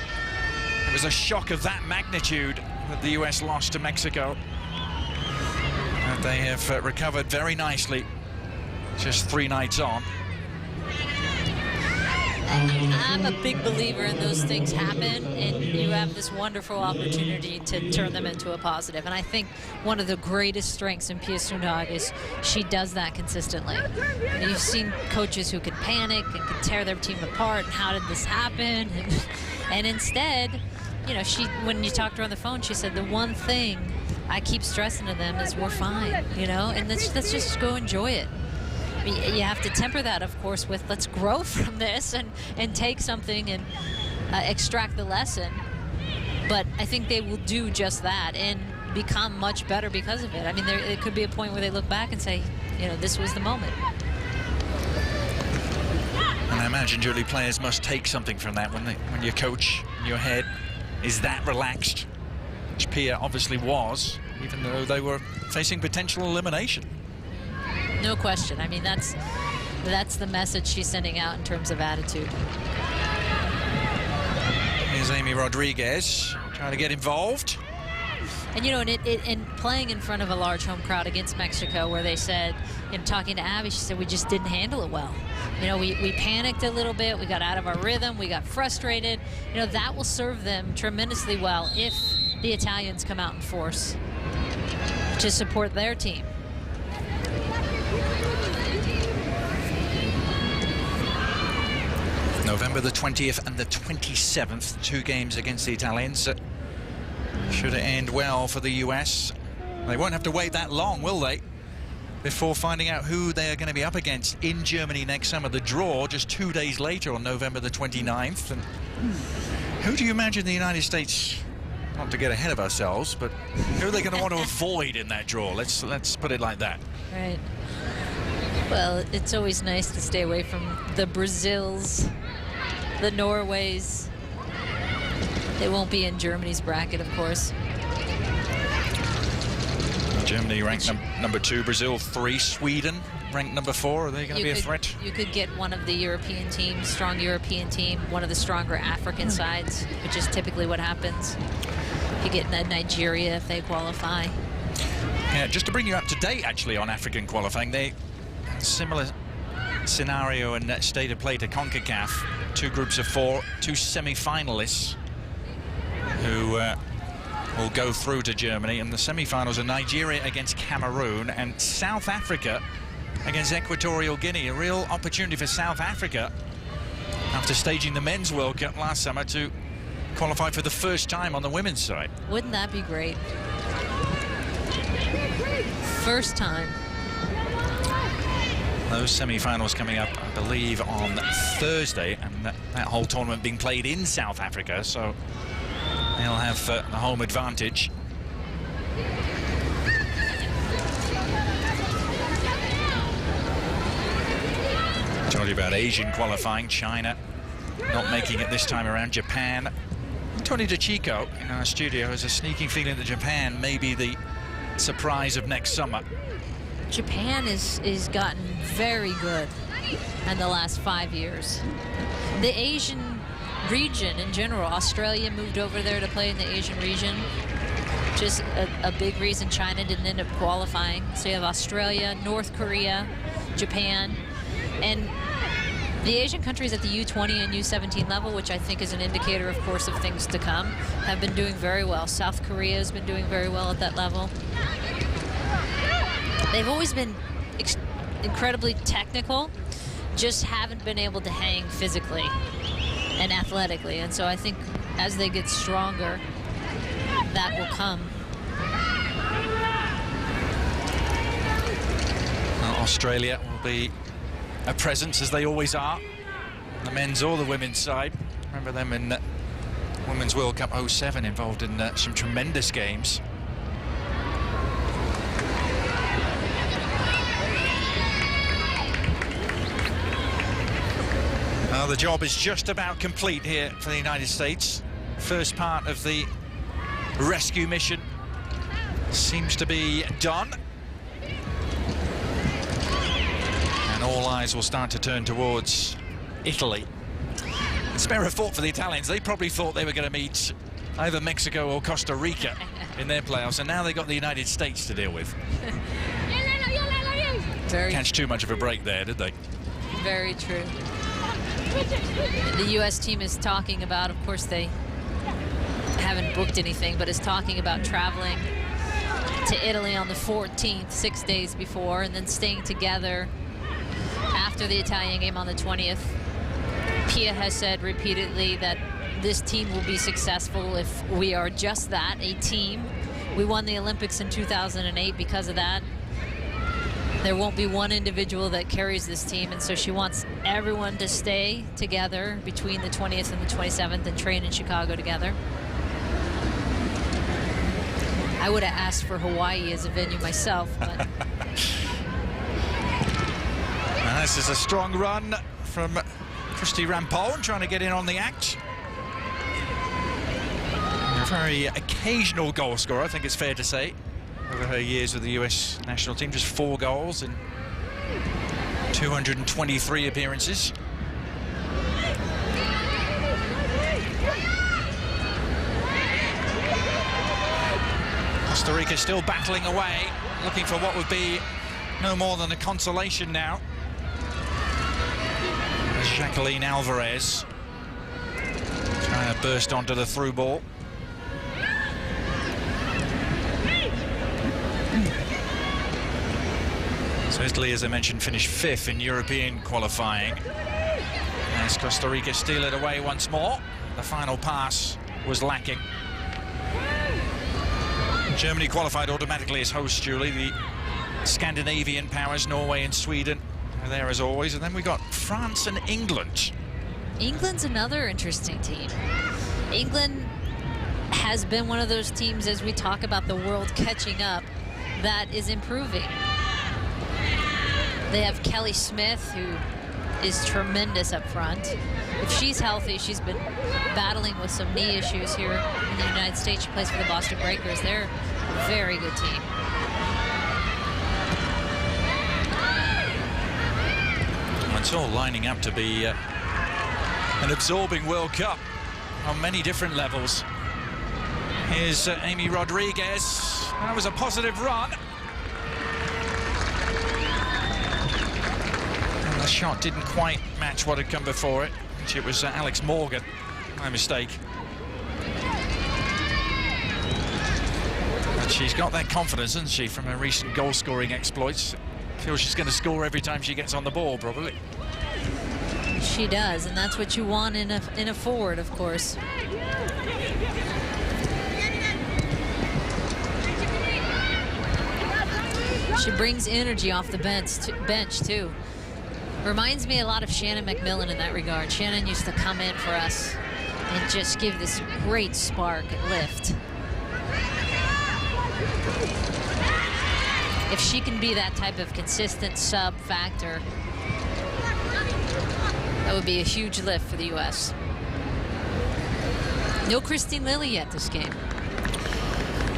It was a shock of that magnitude that the US lost to Mexico. And they have recovered very nicely just 3 nights on. I'm a big believer in those things happen, and you have this wonderful opportunity to turn them into a positive. And I think one of the greatest strengths in Pia Sundhage is she does that consistently. And you've seen coaches who could panic and could tear their team apart, and how did this happen? And instead, when you talked to her on the phone, she said the one thing I keep stressing to them is we're fine, and let's just go enjoy it. You have to temper that, of course, with let's grow from this and take something and extract the lesson. But I think they will do just that and become much better because of it. I mean, there could be a point where they look back and say, this was the moment. And I imagine, Julie, players must take something from that when your coach in your head is that relaxed, which Pia obviously was, even though they were facing potential elimination. No question. I mean, that's the message she's sending out in terms of attitude. Here's Amy Rodriguez trying to get involved. And and playing in front of a large home crowd against Mexico, where they said, talking to Abby, she said we just didn't handle it well. We panicked a little bit, we got out of our rhythm, we got frustrated. That will serve them tremendously well if the Italians come out in force to support their team. November the 20th and the 27th, 2 games against the Italians. Should it end well for the US. They won't have to wait that long, will they, before finding out who they are going to be up against in Germany next summer. The draw just 2 days later on November the 29th. And who do you imagine the United States, not to get ahead of ourselves, but who are they going to want to avoid in that draw? Let's put it like that. Right. Well, it's always nice to stay away from the Brazils, the Norways. They won't be in Germany's bracket, of course. Germany ranked number 2, Brazil 3, Sweden ranked number 4. Are they going to be a threat? You could get one of the European teams, strong European team, one of the stronger African sides, which is typically what happens. You get Nigeria if they qualify. Yeah, just to bring you up to date, actually, on African qualifying, they similar scenario and state of play to CONCACAF. 2 groups of 4, 2 semi-finalists who will go through to Germany, and the semi-finals are Nigeria against Cameroon and South Africa against Equatorial Guinea. A real opportunity for South Africa, after staging the Men's World Cup last summer, to qualify for the first time on the women's side. Wouldn't that be great? First time. Those semi-finals coming up, I believe, on Thursday, and that whole tournament being played in South Africa, so they'll have the home advantage. Told you about Asian qualifying. China not making it this time around. Japan. Tony DeChico in our studio has a sneaking feeling that Japan may be the surprise of next summer. Japan is gotten very good in the last 5 years. The Asian region in general, Australia moved over there to play in the Asian region. Just a big reason China didn't end up qualifying. So you have Australia, North Korea, Japan, and the Asian countries at the U20 and U17 level, which I think is an indicator, of course, of things to come, have been doing very well. South Korea has been doing very well at that level. They've always been incredibly technical, just haven't been able to hang physically and athletically. And so I think as they get stronger, that will come. Well, Australia will be a presence, as they always are, the men's or the women's side. Remember them in Women's World Cup 07, involved in some tremendous games. Well, the job is just about complete here for the United States. First part of the rescue mission seems to be done. And all eyes will start to turn towards Italy. Spare a thought for the Italians. They probably thought they were going to meet either Mexico or Costa Rica in their playoffs, and now they've got the United States to deal with. Catch too much of a break there, did they? Very true. The U.S. team is talking about, of course, they haven't booked anything, but is talking about traveling to Italy on the 14th, 6 days before, and then staying together after the Italian game on the 20th. Pia has said repeatedly that this team will be successful if we are just that, a team. We won the Olympics in 2008 because of that. There won't be one individual that carries this team, and so she wants everyone to stay together between the 20th and the 27th and train in Chicago together. I would have asked for Hawaii as a venue myself, but... This is a strong run from Christy Rampone, trying to get in on the act. A very occasional goal scorer, I think it's fair to say, over her years with the US national team. Just 4 goals in 223 appearances. Costa Rica still battling away, looking for what would be no more than a consolation now. Jacqueline Alvarez trying to burst onto the through ball. So Italy, as I mentioned, finished 5th in European qualifying. As Costa Rica steal it away once more. The final pass was lacking. Germany qualified automatically as hosts, Julie. The Scandinavian powers, Norway and Sweden, are there as always. And then we got France and England. England's another interesting team. England has been one of those teams, as we talk about the world catching up, that is improving. They have Kelly Smith, who is tremendous up front. If she's healthy, she's been battling with some knee issues here in the United States. She plays for the Boston Breakers. They're a very good team. it's all lining up to be an absorbing World Cup on many different levels. Here's Amy Rodriguez. That was a positive run. And the shot didn't quite match what had come before it. It was Alex Morgan. My mistake. But she's got that confidence, hasn't she, from her recent goal-scoring exploits. Feels she's going to score every time she gets on the ball, probably. She does, and that's what you want in a forward, of course. She brings energy off the bench too. Reminds me a lot of Shannon McMillan in that regard. Shannon used to come in for us and just give this great spark and lift. If she can be that type of consistent sub factor, that would be a huge lift for the U.S. No Christine Lilly yet this game.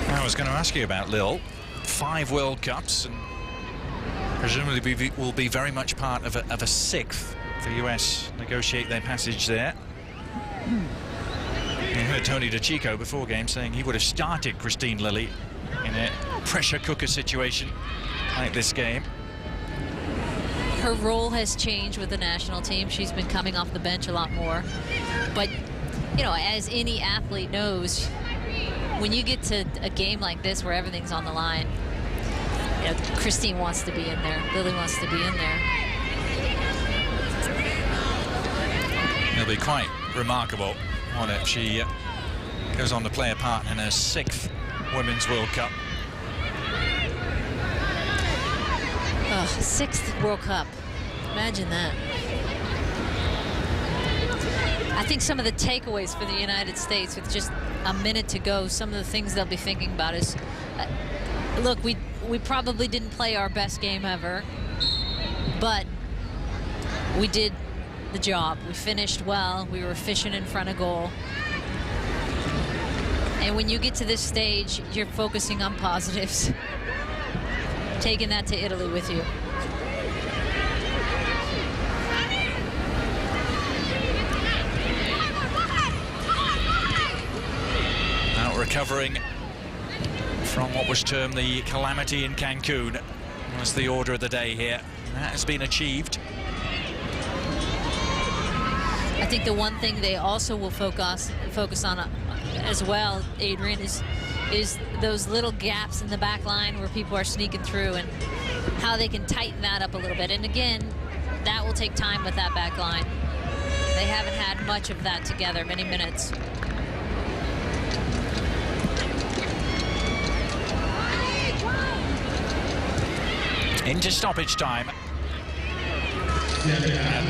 I was going to ask you about Lil. 5 World Cups, and presumably will be very much part of a 6th for the US negotiate their passage there. You heard Tony DeCicco before game saying he would have started Christine Lilly in a pressure cooker situation like this game. Her role has changed with the national team. She's been coming off the bench a lot more. But, you know, as any athlete knows, when you get to a game like this where everything's on the line, you know, Christine wants to be in there. Lily wants to be in there. It'll be quite remarkable, won't it, if she goes on to play a part in her 6th Women's World Cup. 6th World Cup. Imagine that. I think some of the takeaways for the United States with just a minute to go, some of the things they'll be thinking about is, look, we probably didn't play our best game ever, but we did the job. We finished well. We were efficient in front of goal. And when you get to this stage, you're focusing on positives. Taking that to Italy with you. Now recovering from what was termed the calamity in Cancun. Was the order of the day here. That has been achieved. I think the one thing they also will focus on as well, Adrian, is those little gaps in the back line where people are sneaking through and how they can tighten that up a little bit. And again, that will take time with that back line. They haven't had much of that together, many minutes. Into stoppage time at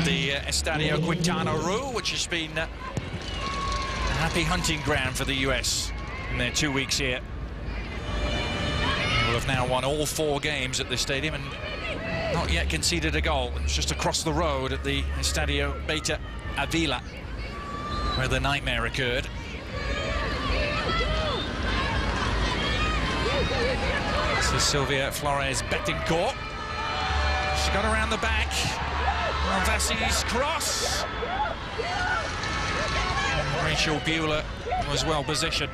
the Estadio Quintana Roo, which has been a happy hunting ground for the US in their 2 weeks here. They will have now won all 4 games at this stadium and not yet conceded a goal. It's just across the road at the Estadio Beta Avila where the nightmare occurred. This is Sylvia Flores Betancourt. She's got around the back. Vassie's cross. And Rachel Bueller was well positioned.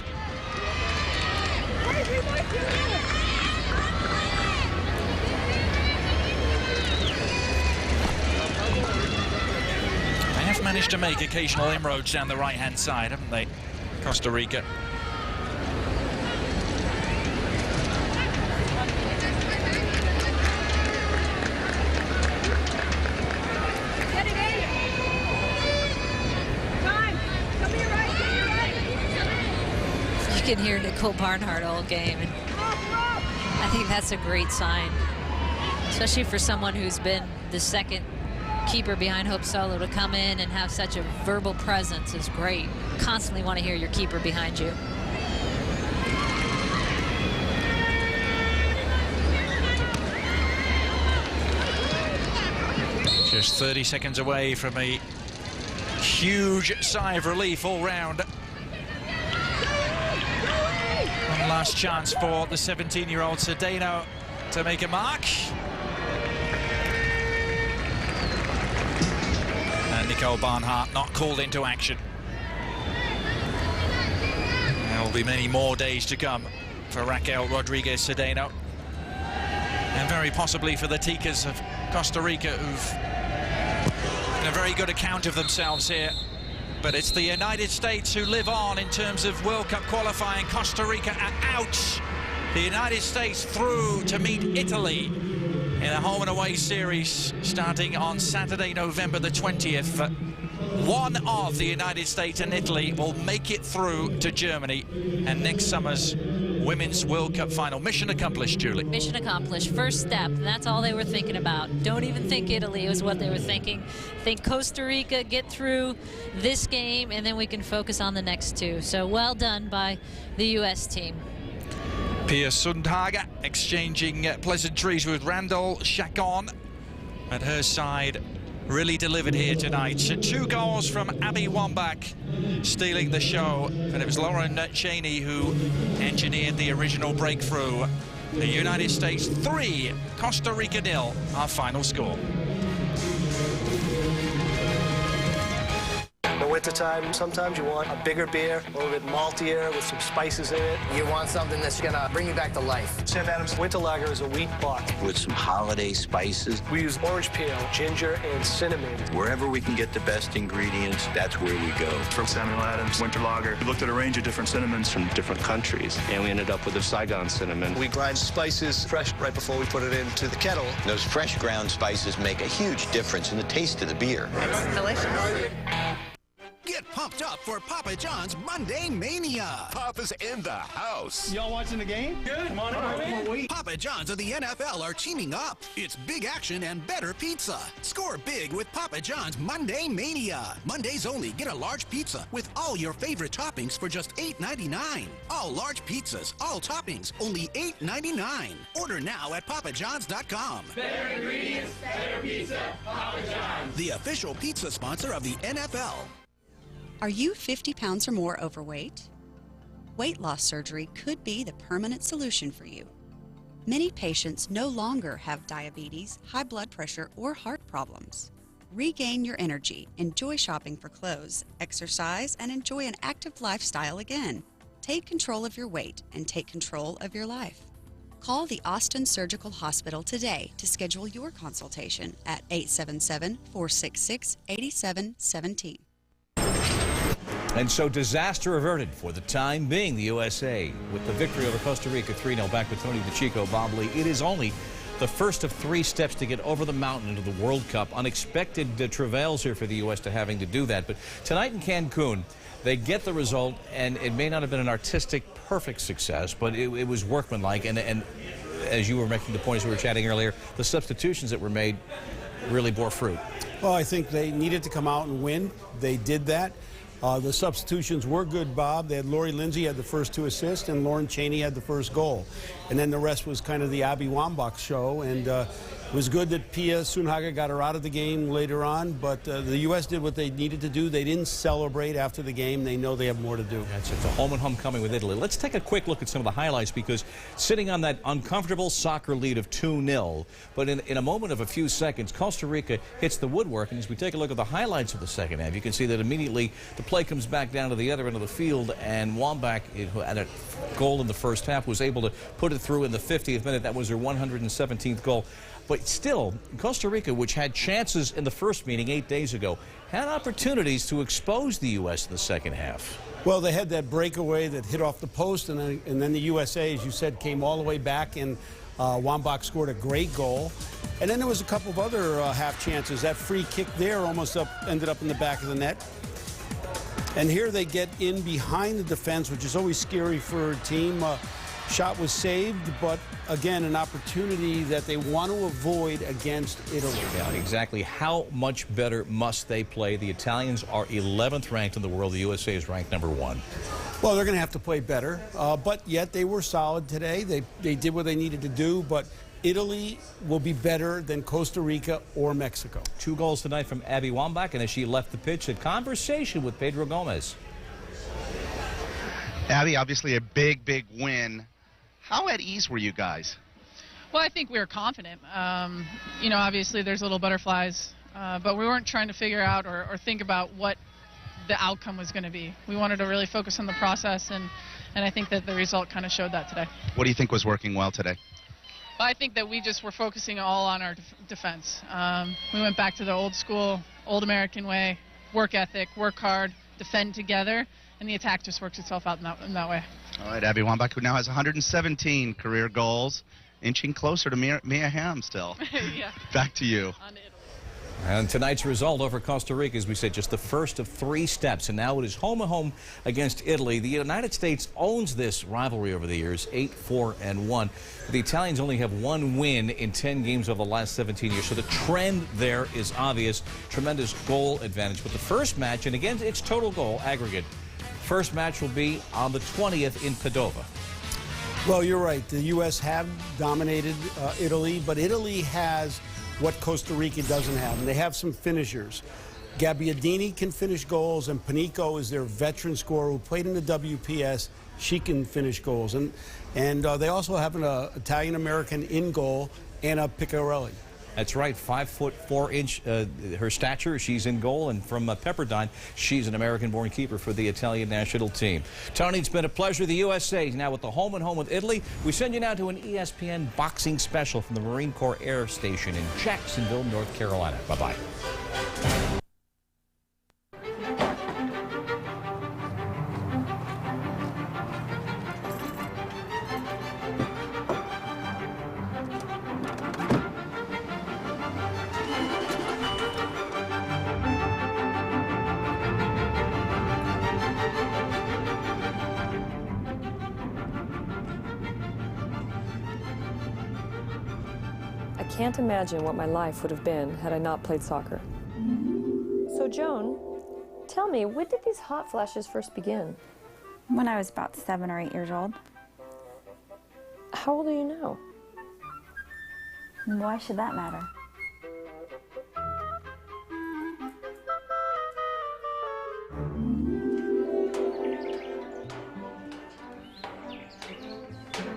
They have managed to make occasional inroads down the right-hand side, haven't they, Costa Rica? You can hear Nicole Barnhart all game, and I think that's a great sign, especially for someone who's been the second keeper behind Hope Solo. To come in and have such a verbal presence is great. Constantly want to hear your keeper behind you. Just 30 seconds away from a huge sigh of relief all round. One last chance for the 17-year-old Cedeno to make a mark. Nicole Barnhart not called into action. There will be many more days to come for Raquel Rodriguez-Cedeno, and very possibly for the Ticas of Costa Rica, who've given a very good account of themselves here. But it's the United States who live on in terms of World Cup qualifying. Costa Rica are out. The United States through to meet Italy in a home and away series starting on Saturday, November the 20th. One of the United States and Italy will make it through to Germany and next summer's Women's World Cup final. Mission accomplished, Julie. Mission accomplished. First step. That's all they were thinking about. Don't even think Italy was what they were thinking. Think Costa Rica, get through this game, and then we can focus on the next two. So well done by the U.S. team. Pia Sundhage exchanging pleasantries with Randall Chacon at her side. Really delivered here tonight. So 2 goals from Abby Wambach stealing the show, and it was Lauren Cheney who engineered the original breakthrough. The United States 3, Costa Rica 0, our final score. In the wintertime, sometimes you want a bigger beer, a little bit maltier with some spices in it. You want something that's gonna bring you back to life. Sam Adams Winter Lager is a wheat bock with some holiday spices. We use orange peel, ginger, and cinnamon. Wherever we can get the best ingredients, that's where we go. From Samuel Adams Winter Lager, we looked at a range of different cinnamons from different countries, and we ended up with a Saigon cinnamon. We grind spices fresh right before we put it into the kettle. Those fresh ground spices make a huge difference in the taste of the beer. It's delicious. Get pumped up for Papa John's Monday Mania. Papa's in the house. Y'all watching the game? Good. Come on, everybody. Papa John's of the NFL are teaming up. It's big action and better pizza. Score big with Papa John's Monday Mania. Mondays only, get a large pizza with all your favorite toppings for just $8.99. All large pizzas, all toppings, only $8.99. Order now at papajohns.com. Better ingredients, better pizza, Papa John's. The official pizza sponsor of the NFL. Are you 50 pounds or more overweight? Weight loss surgery could be the permanent solution for you. Many patients no longer have diabetes, high blood pressure, or heart problems. Regain your energy, enjoy shopping for clothes, exercise, and enjoy an active lifestyle again. Take control of your weight and take control of your life. Call the Austin Surgical Hospital today to schedule your consultation at 877-466-8717. And so disaster averted for the time being. The USA with the victory over Costa Rica 3-0. Back with Tony DeChico, Bob Lee. It is only the first of 3 steps to get over the mountain into the World Cup. Unexpected travails here for the U.S. to having to do that. But tonight in Cancun, they get the result, and it may not have been an artistic, perfect success, but it was workmanlike. And as you were making the point as we were chatting earlier, the substitutions that were made really bore fruit. Well, I think they needed to come out and win. They did that. The substitutions were good, Bob. They had Lori Lindsay had the first 2 assists, and Lauren Cheney had the first goal. And then the rest was kind of the Abby Wambach show. And it was good that Pia Sundhage got her out of the game later on, but the U.S. did what they needed to do. They didn't celebrate after the game. They know they have more to do. That's it. The home and homecoming with Italy. Let's take a quick look at some of the highlights, because sitting on that uncomfortable soccer lead of 2-0, but in a moment of a few seconds, Costa Rica hits the woodwork. And as we take a look at the highlights of the second half, you can see that immediately the play comes back down to the other end of the field, and Wambach, who had a goal in the first half, was able to put it through in the 50th minute. That was her 117th goal. But still, Costa Rica, which had chances in the first meeting 8 days ago, had opportunities to expose the U.S. in the second half. Well, they had that breakaway that hit off the post, and then the USA, as you said, came all the way back, and Wambach scored a great goal. And then there was a couple of other half chances. That free kick there almost ended up in the back of the net. And here they get in behind the defense, which is always scary for a team. Shot was saved, but again, an opportunity that they want to avoid against Italy. Yeah, exactly. How much better must they play? The Italians are 11th ranked in the world. The USA is ranked number 1. Well, they're going to have to play better, but yet they were solid today. They did what they needed to do, but Italy will be better than Costa Rica or Mexico. 2 goals tonight from Abby Wambach, and as she left the pitch, a conversation with Pedro Gomez. Abby, obviously a big, big win. How at ease were you guys? Well, I think we were confident. You know, obviously there's little butterflies but we weren't trying to figure out or think about what the outcome was going to be. We wanted to really focus on the process, and I think that the result kind of showed that today. What do you think was working well today? I think that we just were focusing all on our defense. We went back to the old school, old American way, work ethic, work hard, defend together, and the attack just works itself out in that way. All right, Abby Wambach, who now has 117 career goals, inching closer to Mia Hamm still. Yeah. Back to you. And tonight's result over Costa Rica, as we said, just the first of 3 steps. And now it is home-and-home against Italy. The United States owns this rivalry over the years, 8-4-1. The Italians only have 1 win in 10 games over the last 17 years. So the trend there is obvious. Tremendous goal advantage. But the first match, and again, it's total goal aggregate. First match will be on the 20th in Padova. Well, you're right. The U.S. have dominated Italy, but Italy has what Costa Rica doesn't have, and they have some finishers. Gabbiadini can finish goals, and Panico is their veteran scorer who played in the WPS. She can finish goals, and they also have an Italian-American in goal, Anna Piccarelli. That's right, 5'4" her stature. She's in goal, and from Pepperdine, she's an American-born keeper for the Italian national team. Tony, it's been a pleasure. The USA is now with the home-and-home with Italy. We send you now to an ESPN boxing special from the Marine Corps Air Station in Jacksonville, North Carolina. Bye-bye. I can't imagine what my life would have been had I not played soccer. So Joan, tell me, when did these hot flashes first begin? When I was about 7 or 8 years old. How old are you now? Why should that matter?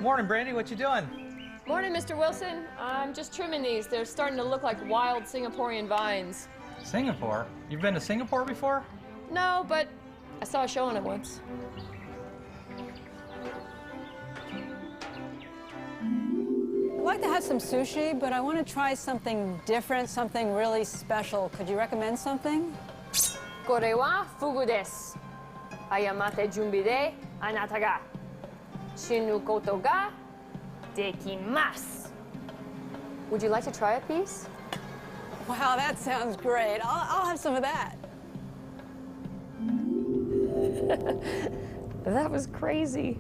Morning, Brandy. What you doing? Morning, Mr. Wilson. I'm just trimming these. They're starting to look like wild Singaporean vines. Singapore? You've been to Singapore before? No, but I saw a show on it once. I'd like to have some sushi, but I want to try something different, something really special. Could you recommend something? Kore wa fugu desu. Ayamate junbi de anata ga. Shinu koto ga dekimasu. Would you like to try a piece? Wow, that sounds great. I'll have some of that. That was crazy.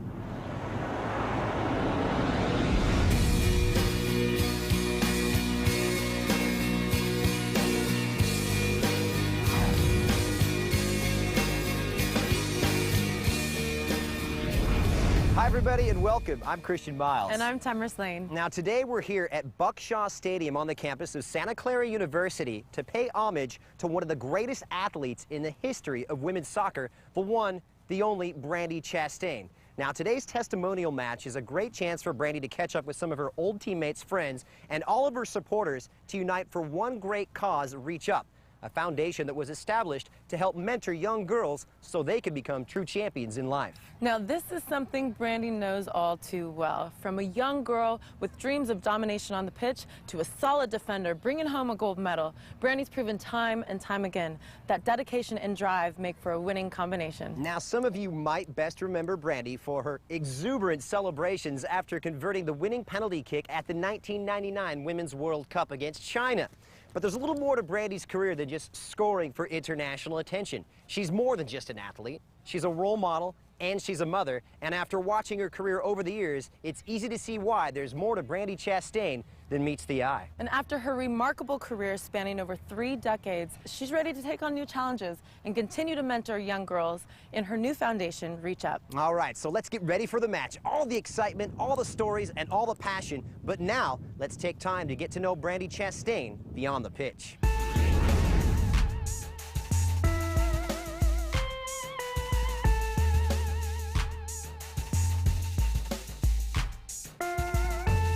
Hi, everybody, and welcome. I'm Christian Miles. And I'm Tamara Lane. Now, today we're here at Buck Shaw Stadium on the campus of Santa Clara University to pay homage to one of the greatest athletes in the history of women's soccer, the one, the only Brandy Chastain. Now, today's testimonial match is a great chance for Brandy to catch up with some of her old teammates, friends, and all of her supporters to unite for one great cause, Reach Up, a foundation that was established to help mentor young girls so they could become true champions in life. Now, this is something Brandy knows all too well. From a young girl with dreams of domination on the pitch to a solid defender bringing home a gold medal, Brandy's proven time and time again that dedication and drive make for a winning combination. Now, some of you might best remember Brandy for her exuberant celebrations after converting the winning penalty kick at the 1999 Women's World Cup against China. But there's a little more to Brandy's career than just scoring for international attention. She's more than just an athlete. She's a role model, and she's a mother. And after watching her career over the years, it's easy to see why there's more to Brandy Chastain than meets the eye. And after her remarkable career spanning over 3 decades, she's ready to take on new challenges and continue to mentor young girls in her new foundation, Reach Up. All right, so let's get ready for the match. All the excitement, all the stories, and all the passion. But now, let's take time to get to know Brandy Chastain beyond the pitch.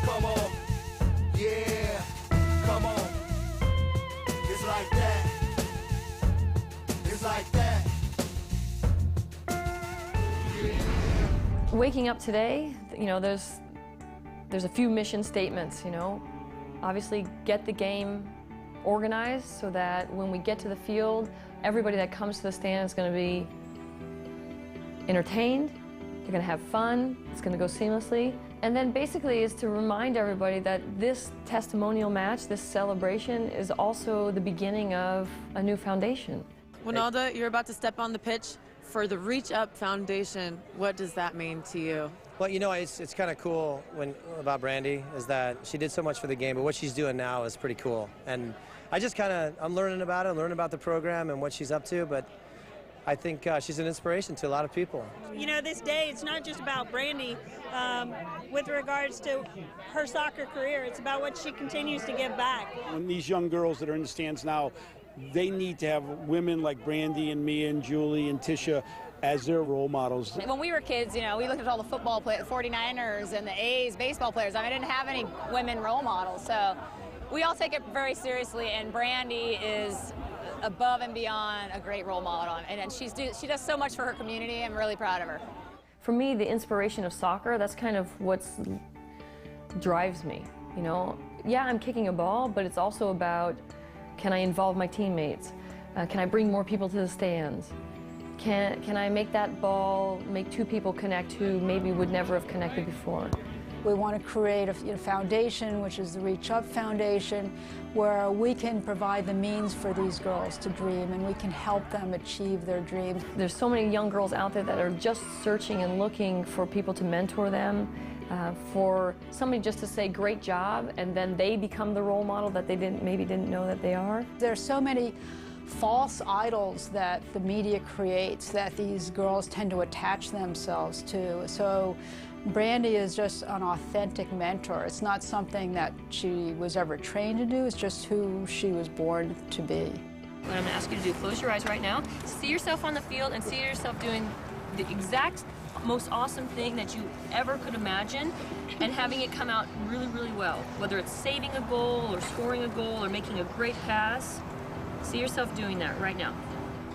Come on, yeah, come on. It's like that. like that. Waking up today, you know, there's a few mission statements, you know. Obviously, get the game organized so that when we get to the field, everybody that comes to the stand is going to be entertained, they're going to have fun, it's going to go seamlessly. And then basically is to remind everybody that this testimonial match, this celebration, is also the beginning of a new foundation. Winalda, you're about to step on the pitch for the Reach Up Foundation. What does that mean to you? Well, you know, it's kind of cool about Brandy is that she did so much for the game, but what she's doing now is pretty cool. And I'm learning about it, I'm learning about the program and what she's up to, but I think she's an inspiration to a lot of people. You know, this day, it's not just about Brandy with regards to her soccer career. It's about what she continues to give back. When these young girls that are in the stands now, they need to have women like Brandy and Mia and Julie and Tisha as their role models. When we were kids, you know, we looked at all the football players, 49ers and the A's baseball players. I mean, I didn't have any women role models, so we all take it very seriously, and Brandy is above and beyond a great role model, and she does so much for her community. I'm really proud of her. For me, the inspiration of soccer, that's kind of what drives me, you know. Yeah, I'm kicking a ball, but it's also about, can I involve my teammates? Can I bring more people to the stands? Can I make that ball, make two people connect who maybe would never have connected before? We want to create a foundation, which is the Reach Up Foundation, where we can provide the means for these girls to dream and we can help them achieve their dreams. There's so many young girls out there that are just searching and looking for people to mentor them, for somebody just to say great job, and then they become the role model that they maybe didn't know that they are. There's so many false idols that the media creates that these girls tend to attach themselves to. So Brandy is just an authentic mentor. It's not something that she was ever trained to do, it's just who she was born to be. What I'm going to ask you to do, close your eyes right now, see yourself on the field and see yourself doing the exact most awesome thing that you ever could imagine and having it come out really, really well. Whether it's saving a goal or scoring a goal or making a great pass, see yourself doing that right now.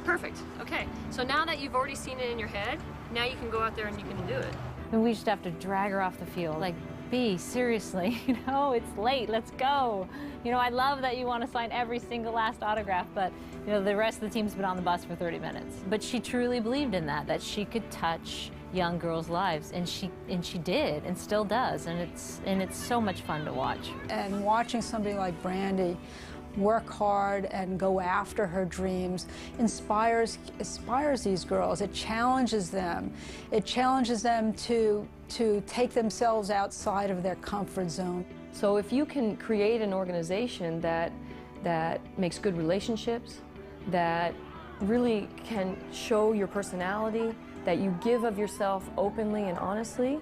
Perfect. Okay, so now that you've already seen it in your head, now you can go out there and you can do it. And we just have to drag her off the field. Like, seriously, you know, it's late, let's go. You know, I love that you want to sign every single last autograph, but, you know, the rest of the team's been on the bus for 30 minutes. But she truly believed in that she could touch young girls' lives, and she did, and still does, and it's so much fun to watch. And watching somebody like Brandy work hard and go after her dreams inspires these girls. It challenges them. It challenges them to take themselves outside of their comfort zone. So if you can create an organization that makes good relationships, that really can show your personality, that you give of yourself openly and honestly,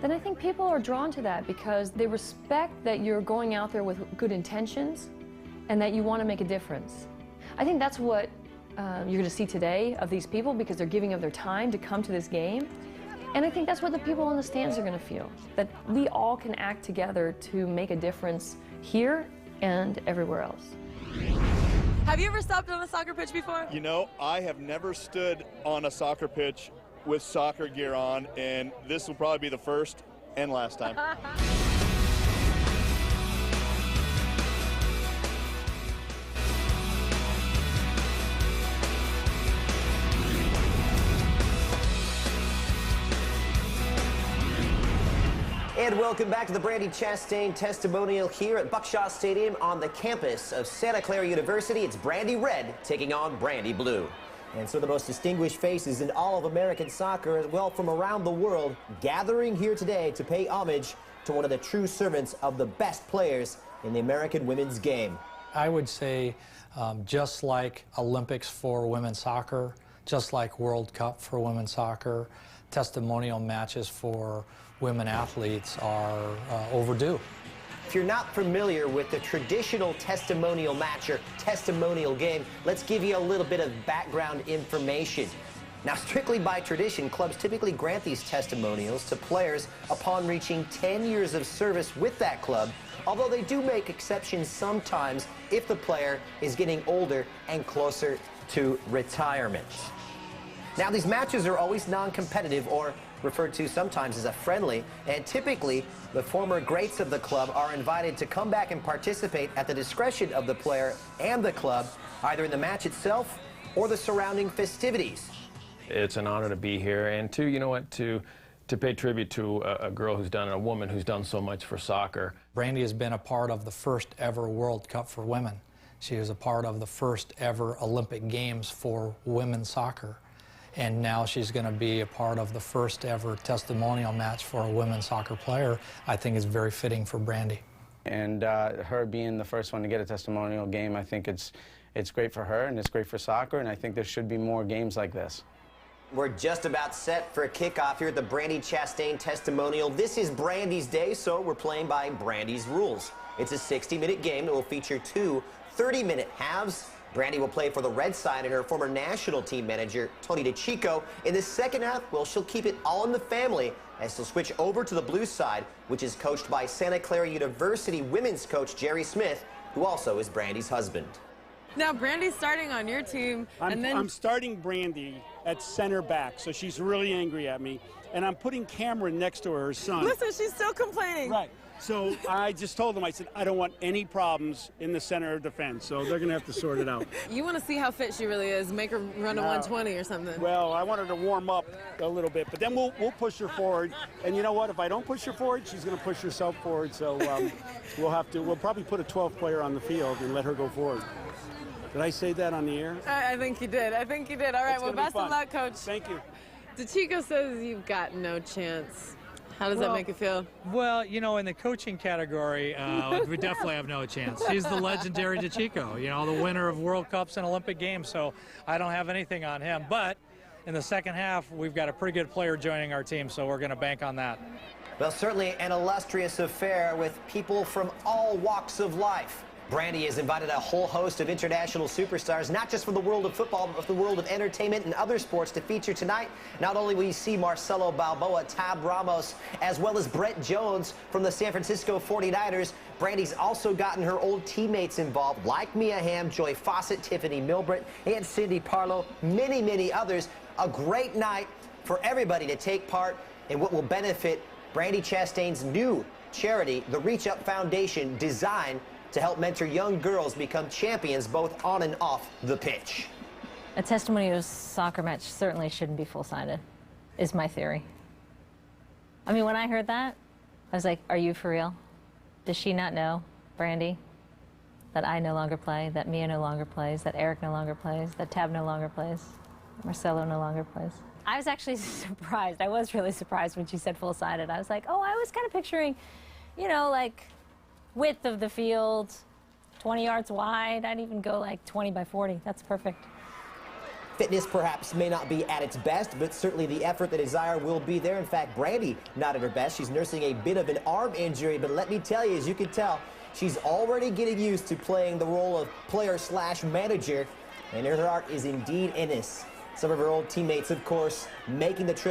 then I think people are drawn to that because they respect that you're going out there with good intentions and that you want to make a difference. I think that's what you're going to see today of these people, because they're giving of their time to come to this game. And I think that's what the people in the stands are going to feel, that we all can act together to make a difference here and everywhere else. Have you ever stopped on a soccer pitch before? You know, I have never stood on a soccer pitch with soccer gear on, and this will probably be the first and last time. And welcome back to the Brandy Chastain Testimonial here at Buckshot Stadium on the campus of Santa Clara University. It's Brandy Red taking on Brandy Blue. And some of the most distinguished faces in all of American soccer, as well from around the world, gathering here today to pay homage to one of the true servants of the best players in the American women's game. I would say just like Olympics for women's soccer, just like World Cup for women's soccer, testimonial matches for women athletes are overdue. If you're not familiar with the traditional testimonial match or testimonial game, let's give you a little bit of background information. Now, strictly by tradition, clubs typically grant these testimonials to players upon reaching 10 years of service with that club, although they do make exceptions sometimes if the player is getting older and closer to retirement. Now, these matches are always non-competitive or referred to sometimes as a friendly, and typically the former greats of the club are invited to come back and participate at the discretion of the player and the club, either in the match itself or the surrounding festivities. It's an honor to be here, and to, you know what, to pay tribute to a girl who's done, a woman who's done so much for soccer. Brandy has been a part of the first ever World Cup for women. She was a part of the first ever Olympic Games for women's soccer. And now she's going to be a part of the first ever testimonial match for a women's soccer player. I think is very fitting for Brandy. And her being the first one to get a testimonial game, I think it's great for her and it's great for soccer, and I think there should be more games like this. We're just about set for a kickoff here at the Brandy Chastain Testimonial. This is Brandy's day, so we're playing by Brandy's rules. It's a 60-minute game that will feature 2 30-minute halves. Brandy will play for the red side and her former national team manager, Tony DeChico. In the second half, well, she'll keep it all in the family as she'll switch over to the blue side, which is coached by Santa Clara University women's coach Jerry Smith, who also is Brandy's husband. Now, Brandy's starting on your team, I'm starting Brandy at center back, so she's really angry at me. And I'm putting Cameron next to her son. Listen, she's still complaining. Right. So I just told them, I said, I don't want any problems in the center of defense, so they're going to have to sort it out. You want to see how fit she really is. Make her run a 120 or something. Well, I want her to warm up a little bit, but then we'll push her forward. And you know what? If I don't push her forward, she's going to push herself forward. So we'll probably put a 12th player on the field and let her go forward. Did I say that on the air? I think you did. I think you did. All right, well, best of luck, Coach. Thank you. DeChico says you've got no chance. How does that make you feel? Well, you know, in the coaching category, we definitely have no chance. She's the legendary DeChico, you know, the winner of World Cups and Olympic Games, so I don't have anything on him. But in the second half, we've got a pretty good player joining our team, so we're going to bank on that. Well, certainly an illustrious affair with people from all walks of life. Brandy has invited a whole host of international superstars, not just from the world of football, but from the world of entertainment and other sports to feature tonight. Not only will you see Marcelo Balboa, Tab Ramos, as well as Brett Jones from the San Francisco 49ers, Brandy's also gotten her old teammates involved, like Mia Hamm, Joy Fawcett, Tiffany Milbrett, and Cindy Parlow, many, many others. A great night for everybody to take part in what will benefit Brandy Chastain's new charity, the Reach Up Foundation, designed to help mentor young girls become champions both on and off the pitch. A testimonial soccer match certainly shouldn't be full-sided, is my theory. I mean, when I heard that, I was like, are you for real? Does she not know, Brandy, that I no longer play, that Mia no longer plays, that Eric no longer plays, that Tab no longer plays, Marcelo no longer plays? I was actually surprised. I was really surprised when she said full-sided. I was like, oh, I was kind of picturing, you know, like, width of the field, 20 yards wide. I'd even go like 20 by 40. That's perfect. Fitness perhaps may not be at its best, but certainly the effort, the desire will be there. In fact, Brandy not at her best. She's nursing a bit of an arm injury, but let me tell you, as you can tell, she's already getting used to playing the role of player/manager, and her heart is indeed in this. Some of her old teammates, of course, making the trip